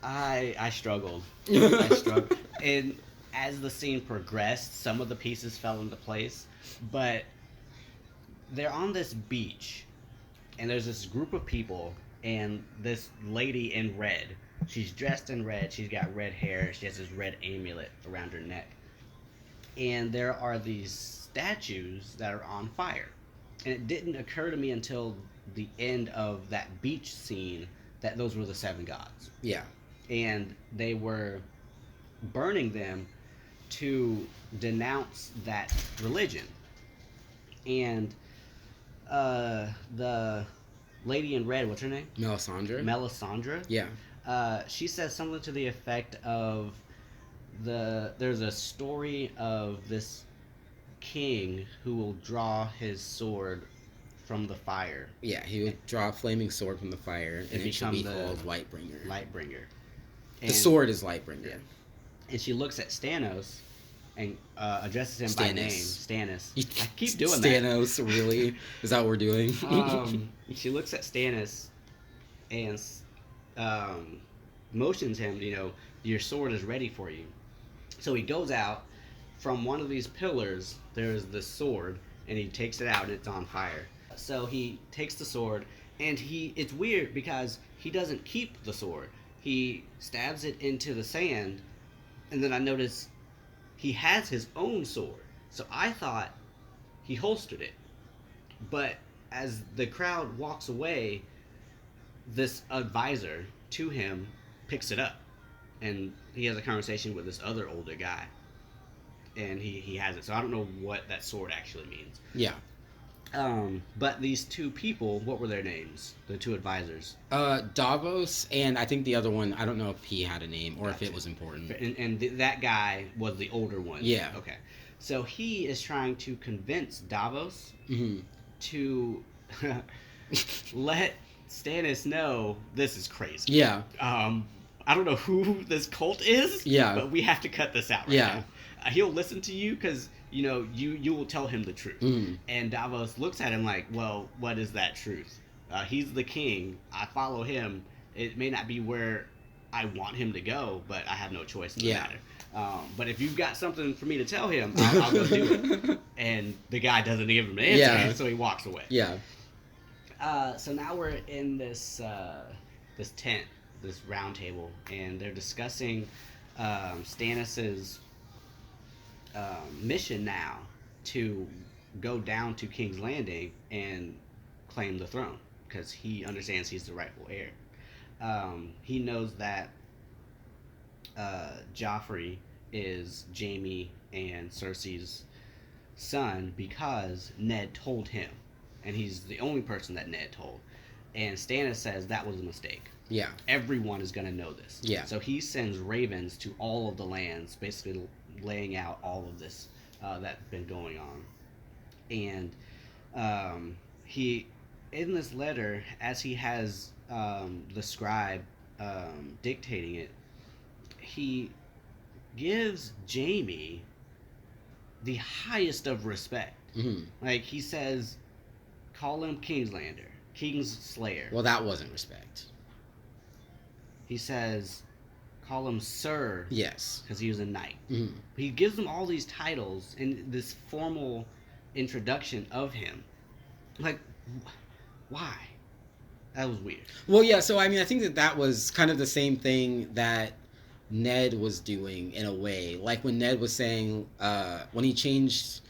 I struggled. And as the scene progressed, some of the pieces fell into place. But they're on this beach, and there's this group of people, and this lady in red. She's dressed in red. She's got red hair. She has this red amulet around her neck. And there are these statues that are on fire. And it didn't occur to me until the end of that beach scene that those were the 7 gods. Yeah. And they were burning them to denounce that religion. And the lady in red, what's her name? Melisandre. Yeah. She says something to the effect of... There's a story of this king who will draw his sword from the fire. Yeah, he would draw a flaming sword from the fire, and it should be called Lightbringer. The sword is Lightbringer. Yeah. And she looks at Stannis and addresses him by name. Stannis. I keep doing Stannis, that. Really? Is that what we're doing? She looks at Stannis and motions him, your sword is ready for you. So he goes out. From one of these pillars, there's this sword, and he takes it out, and it's on fire. So he takes the sword, and it's weird because he doesn't keep the sword. He stabs it into the sand, and then I notice he has his own sword. So I thought he holstered it. But as the crowd walks away, this advisor to him picks it up. And he has a conversation with this other older guy. And he has it. So I don't know what that sword actually means. Yeah. But these 2 people, what were their names? The 2 advisors? Davos, and I think the other one, I don't know if he had a name or if it was important. And that guy was the older one. Yeah. Okay. So he is trying to convince Davos to let Stannis know this is crazy. Yeah. I don't know who this cult is. Yeah. But we have to cut this out right now. He'll listen to you because, you will tell him the truth. And Davos looks at him like, well, what is that truth? He's the king. I follow him. It may not be where I want him to go, but I have no choice in the matter. But if you've got something for me to tell him, I'll go do it. And the guy doesn't give him an answer, so he walks away. Yeah. So now we're in this tent, this round table, and they're discussing Stannis's mission now to go down to King's Landing and claim the throne, because he understands he's the rightful heir. He knows that Joffrey is Jaime and Cersei's son because Ned told him, and he's the only person that Ned told. And Stannis says that was a mistake. Yeah. Everyone is going to know this. Yeah. So he sends ravens to all of the lands, basically laying out all of this that's been going on. And he, in this letter, as he has the scribe dictating it, he gives Jaime the highest of respect. Like, he says, call him Kingslander, King's Slayer. Well, that wasn't respect. He says, call him Sir. Yes. Because he was a knight. He gives them all these titles in this formal introduction of him. Like, why? That was weird. Well, yeah, so I mean, I think that was kind of the same thing that Ned was doing in a way. Like when Ned was saying, when he changed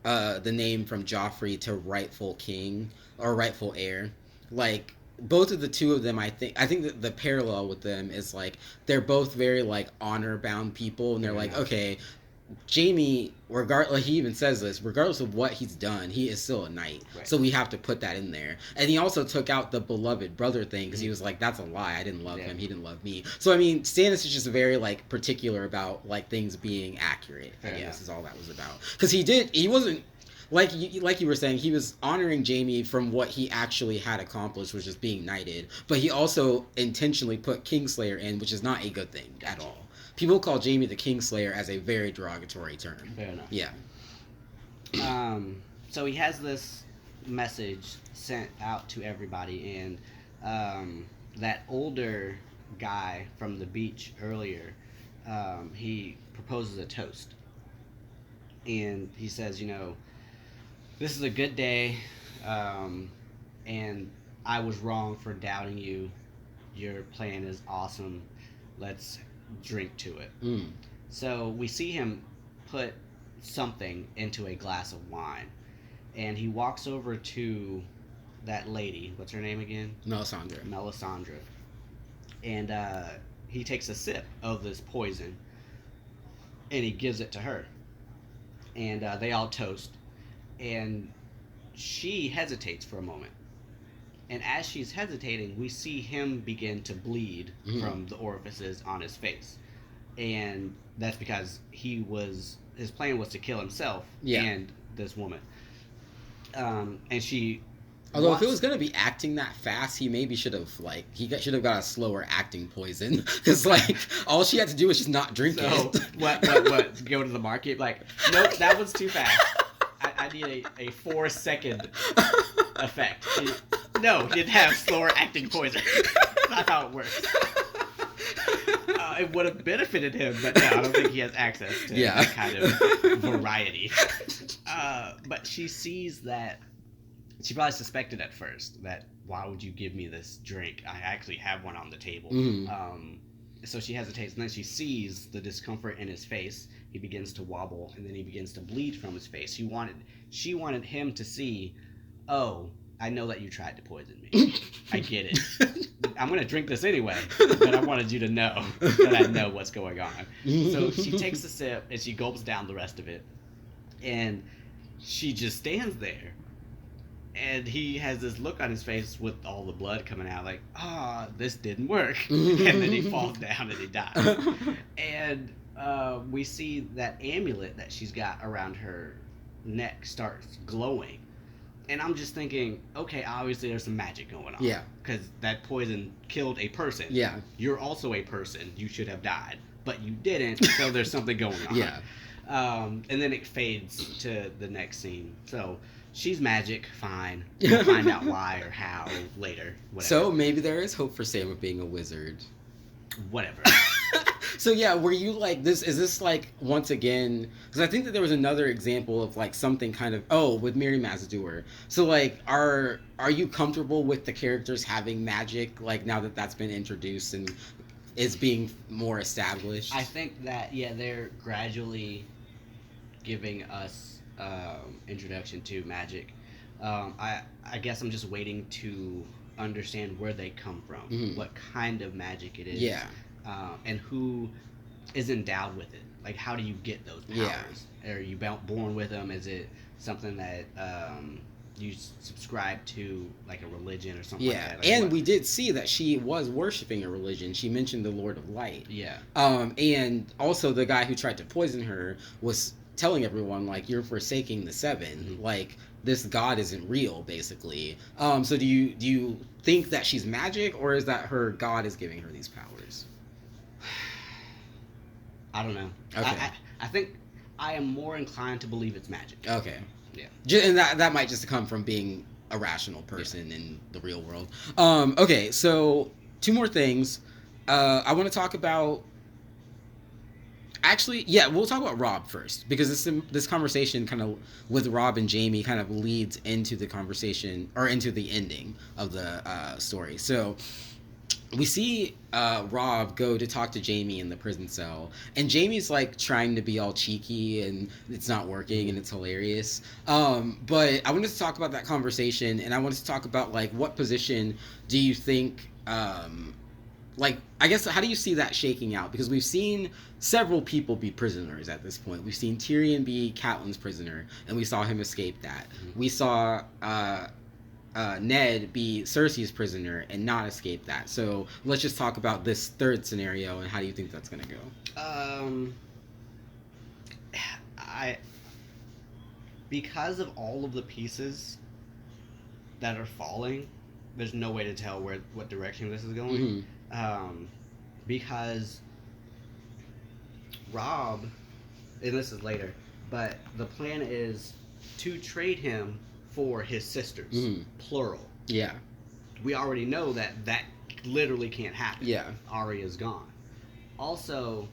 the name from Joffrey to rightful king or rightful heir, like both of the two of them, I think that the parallel with them is like they're both very like honor bound people, and they're like, okay, Jaime, regardless, he even says this, regardless of what he's done, he is still a knight. Right. So we have to put that in there. And he also took out the beloved brother thing because he was like, that's a lie. I didn't love him. He didn't love me. So, I mean, Stannis is just very, like, particular about, like, things being accurate, I guess, is all that was about. Because he wasn't, like you were saying, he was honoring Jaime from what he actually had accomplished, which is being knighted. But he also intentionally put Kingslayer in, which is not a good thing at all. People call Jaime the Kingslayer as a very derogatory term. Fair enough. Yeah. So he has this message sent out to everybody, and that older guy from the beach earlier, he proposes a toast. And he says, this is a good day, and I was wrong for doubting you. Your plan is awesome. Let's drink to it. So we see him put something into a glass of wine, and he walks over to that lady. What's her name again? Melisandre. And he takes a sip of this poison, and he gives it to her. And they all toast, and she hesitates for a moment. And as she's hesitating, we see him begin to bleed from the orifices on his face. And that's because his plan was to kill himself and this woman. And she... Although if it was going to be acting that fast, he maybe should have, got a slower acting poison. Because, all she had to do was just not drink it. What? Go to the market? Nope, that was too fast. I need a 4-second effect. No, he didn't have slower acting poison. That's not how it works. It would have benefited him, but no, I don't think he has access to that kind of variety. But she sees that. She probably suspected at first that, why would you give me this drink? I actually have one on the table. So she hesitates, and then she sees the discomfort in his face. He begins to wobble, and then he begins to bleed from his face. She wanted him to see, oh, I know that you tried to poison me. I get it. I'm going to drink this anyway, but I wanted you to know that I know what's going on. So she takes a sip, and she gulps down the rest of it. And she just stands there. And he has this look on his face with all the blood coming out, like, this didn't work. And then he falls down and he dies. And we see that amulet that she's got around her neck starts glowing. And I'm just thinking, okay, obviously there's some magic going on. Yeah. Because that poison killed a person. Yeah. You're also a person. You should have died. But you didn't, so there's something going on. Yeah. And then it fades to the next scene. So she's magic, fine. We'll find out why or how later. Whatever. So maybe there is hope for Sam of being a wizard. Whatever. So yeah, were you like this? Is this like once again? Because I think that there was another example of like something kind of with Miri Mazdur. So like, are you comfortable with the characters having magic like now that that's been introduced and is being more established? I think that they're gradually giving us introduction to magic. I guess I'm just waiting to understand where they come from, what kind of magic it is. Yeah. And who is endowed with it. Like, how do you get those powers? Yeah. Are you born with them? Is it something that you subscribe to, like a religion or something like that? Like, and we did see that she was worshiping a religion. She mentioned the Lord of Light. Yeah. And also the guy who tried to poison her was telling everyone, like, you're forsaking the Seven. Like, this god isn't real, basically. So do you think that she's magic, or is that her god is giving her these powers? I don't know. Okay. I think I am more inclined to believe it's magic. Okay. Yeah. And that might just come from being a rational person in the real world. Okay, so 2 more things. I want to talk about... Actually, we'll talk about Robb first, because this conversation kind of with Robb and Jaime kind of leads into the conversation, or into the ending of the story. So we see Robb go to talk to Jaime in the prison cell, and Jaime's like trying to be all cheeky, and it's not working, and it's hilarious. But I wanted to talk about that conversation, and I wanted to talk about like what position do you think... like, I guess, how do you see that shaking out? Because we've seen several people be prisoners at this point. We've seen Tyrion be Catelyn's prisoner, and we saw him escape that. We saw Ned be Cersei's prisoner and not escape that. So let's just talk about this third scenario, and how do you think that's going to go? Because of all of the pieces that are falling, there's no way to tell what direction this is going. Because Robb, and this is later, but the plan is to trade him for his sisters, plural. Yeah. We already know that literally can't happen. Yeah. Arya's gone. Also,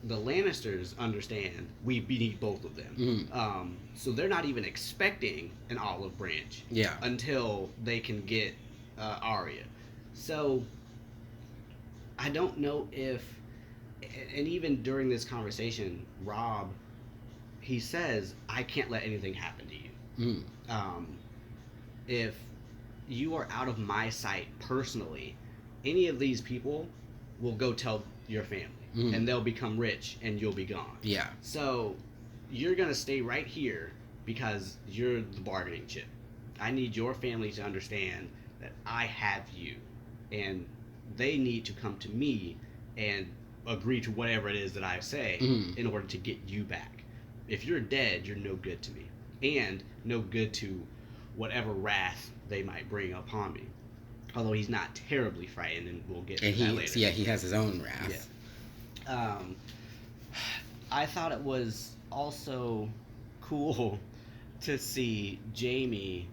the Lannisters understand we need both of them. So they're not even expecting an olive branch until they can get Arya. So I don't know if, and even during this conversation, Robb, he says, I can't let anything happen to you. If you are out of my sight personally, any of these people will go tell your family, and they'll become rich, and you'll be gone. Yeah. So you're going to stay right here because you're the bargaining chip. I need your family to understand that I have you, and they need to come to me and agree to whatever it is that I say in order to get you back. If you're dead, you're no good to me, and no good to whatever wrath they might bring upon me. Although he's not terribly frightened, and we'll get to that later. Yeah, he has his own wrath. Yeah. I thought it was also cool to see Jaime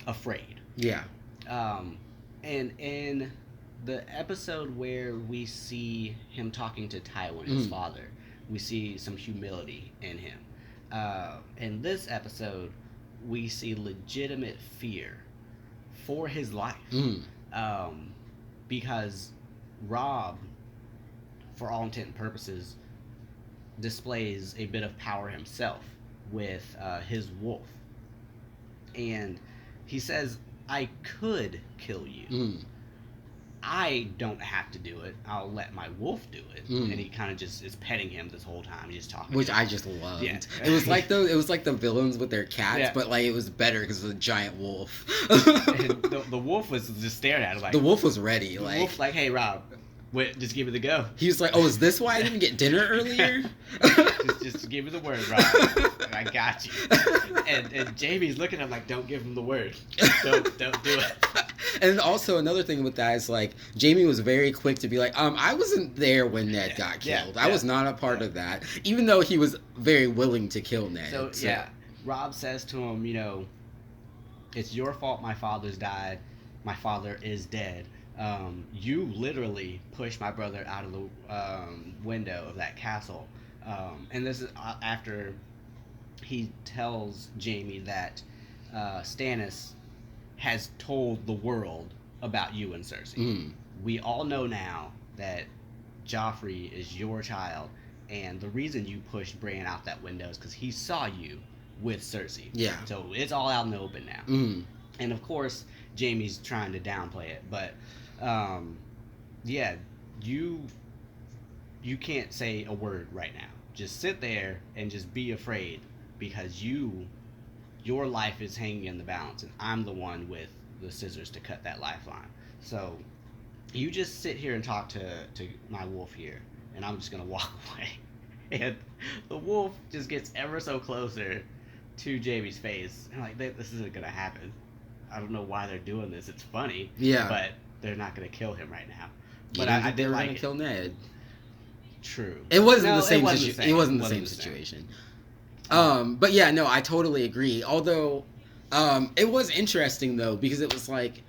afraid. Yeah. And in the episode where we see him talking to Tywin, his father, we see some humility in him. In this episode, we see legitimate fear for his life. Because Robb, for all intent and purposes, displays a bit of power himself with his wolf. And he says, I could kill you. I don't have to do it. I'll let my wolf do it. And he kind of just is petting him this whole time. He's just talking. Which I just loved. Yeah. It was like the villains with their cats, but like it was better because it was a giant wolf. And the wolf was just staring at him like. The wolf was ready. The wolf like, hey Robb, Wait, just give me the go. He was like, "Oh, is this why I didn't get dinner earlier?" just give me the word, Rob. I got you. And Jaime's looking at him like, "Don't give him the word. Don't do it." And also another thing with that is like Jaime was very quick to be like, I wasn't there when Ned got killed. I was not a part of that, even though he was very willing to kill Ned. So yeah, Robb says to him, you know, it's your fault my father's died. My father is dead. You literally pushed my brother out of the window of that castle. And this is after he tells Jaime that Stannis has told the world about you and Cersei. We all know now that Joffrey is your child, and the reason you pushed Bran out that window is because he saw you with Cersei. Yeah. So it's all out in the open now. And of course, Jaime's trying to downplay it, but yeah, you can't say a word right now. Just sit there and just be afraid, because your life is hanging in the balance, and I'm the one with the scissors to cut that lifeline. So you just sit here and talk to my wolf here, and I'm just gonna walk away. And the wolf just gets ever so closer to Jaime's face, and like, this isn't gonna happen. I don't know why they're doing this. It's funny, but they're not gonna kill him right now. But I did like gonna kill Ned. True. It wasn't the same. It wasn't the same situation. But yeah, no, I totally agree. Although, it was interesting though, because it was like,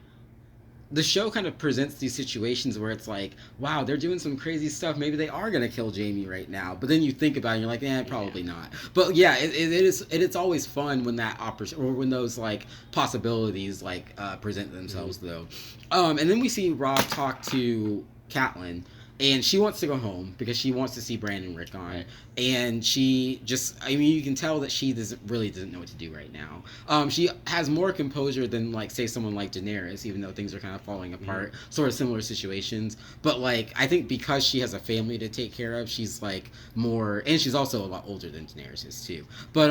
the show kind of presents these situations where it's like, wow, they're doing some crazy stuff. Maybe they are gonna kill Jaime right now. But then you think about it, and you're like, probably not. But yeah, it's always fun when that or when those like possibilities like present themselves though. And then we see Robb talk to Catelyn. And she wants to go home because she wants to see Bran and Rickon. Right. And she just, I mean, you can tell that she doesn't know what to do right now. She has more composure than, like, say, someone like Daenerys, even though things are kind of falling apart. Sort of similar situations. But, like, I think because she has a family to take care of, she's, like, more, and she's also a lot older than Daenerys is, too. But,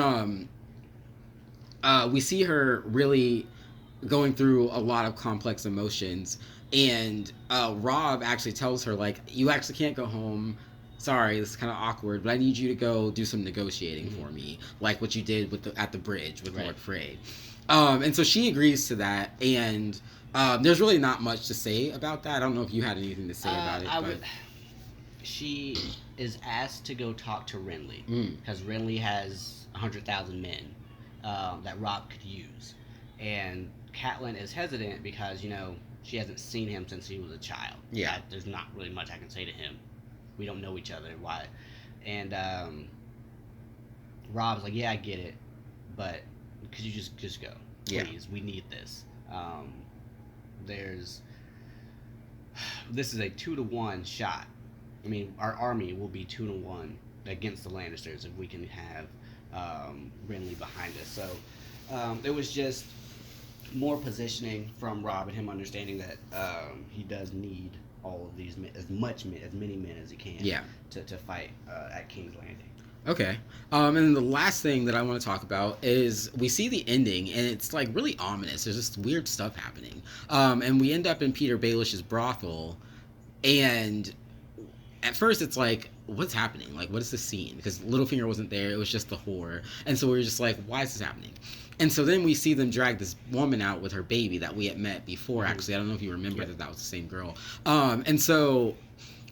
we see her really going through a lot of complex emotions. And Robb actually tells her, like, you actually can't go home. Sorry, this is kind of awkward, but I need you to go do some negotiating for me, like what you did at the bridge with Lord Frey. And so she agrees to that, and there's really not much to say about that. I don't know if you had anything to say about it. She is asked to go talk to Renly, because Renly has 100,000 men that Robb could use. And Catelyn is hesitant because, you know, she hasn't seen him since he was a child. Yeah. There's not really much I can say to him. We don't know each other. Why? And Robb's like, yeah, I get it, but could you just go? Please, we need this. This is a 2-to-1 shot. I mean, our army will be 2-to-1 against the Lannisters if we can have Renly behind us. So it was just more positioning from Robb and him understanding that he does need all of these men, as many men as he can to fight at King's Landing. Okay. And then the last thing that I want to talk about is we see the ending, and it's like really ominous. There's just weird stuff happening. And we end up in Peter Baelish's brothel, and at first it's like, what's happening? Like, what is this scene? Because Littlefinger wasn't there. It was just the whore. And so we were just like, why is this happening? And so then we see them drag this woman out with her baby that we had met before. Actually, I don't know if you remember that was the same girl. And so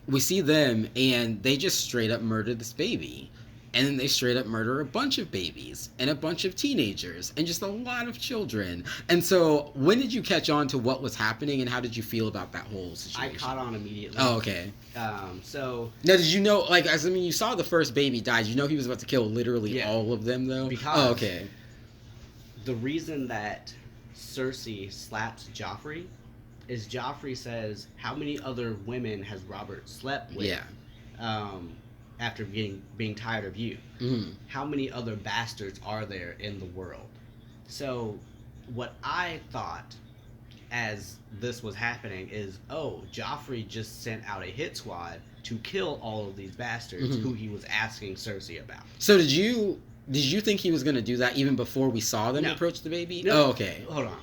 we see them, and they just straight up murder this baby. And then they straight up murder a bunch of babies and a bunch of teenagers and just a lot of children. And so when did you catch on to what was happening, and how did you feel about that whole situation? I caught on immediately. Oh, okay. So now, did you know, like, I mean, you saw the first baby die. Did you know he was about to kill literally all of them, though? Because okay. The reason that Cersei slaps Joffrey is Joffrey says, how many other women has Robert slept with? After being tired of you. How many other bastards are there in the world? So what I thought as this was happening is, Joffrey just sent out a hit squad to kill all of these bastards who he was asking Cersei about. So did you think he was going to do that even before we saw them approach the baby? No. Oh, okay. Hold on.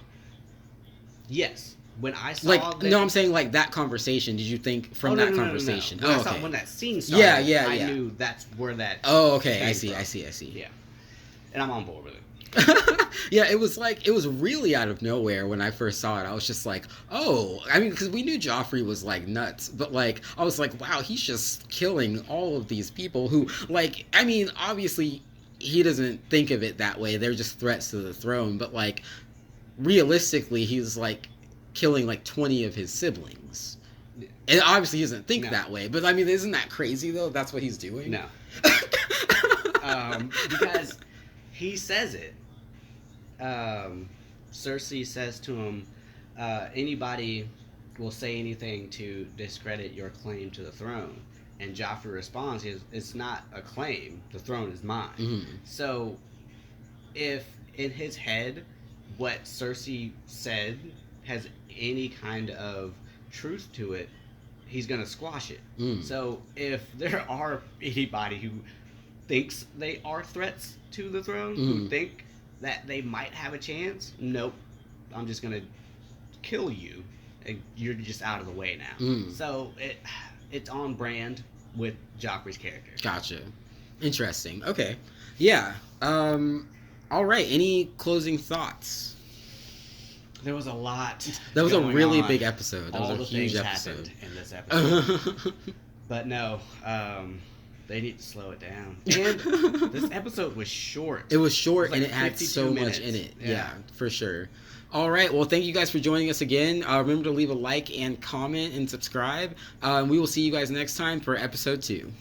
Yes. when I saw like no, I'm saying like that conversation. Did you think from that conversation? No. When that scene started, I knew that's where that. Oh, okay. I see. Yeah, and I'm on board with it. Yeah, it was really out of nowhere when I first saw it. I was just like, oh, I mean, because we knew Joffrey was like nuts, but like I was like, wow, he's just killing all of these people who, like, I mean, obviously he doesn't think of it that way. They're just threats to the throne, but like realistically, he's like killing like 20 of his siblings. And obviously he doesn't think that way, but I mean, isn't that crazy though? That's what he's doing. No, because he says it. Cersei says to him, anybody will say anything to discredit your claim to the throne. And Joffrey responds, it's not a claim, the throne is mine. Mm-hmm. So if in his head what Cersei said has any kind of truth to it, he's going to squash it. So if there are anybody who thinks they are threats to the throne, who think that they might have a chance, nope, I'm just gonna kill you, and you're just out of the way now. So it's on brand with Joffrey's character. Gotcha. Interesting. Okay. Yeah. All right. Any closing thoughts? There was a lot. That was a really big episode. That was a huge episode. In this episode. But no, they need to slow it down. And this episode was short. It was short, and it had so much in it. Yeah, for sure. All right. Well, thank you guys for joining us again. Remember to leave a like and comment and subscribe. We will see you guys next time for episode 2.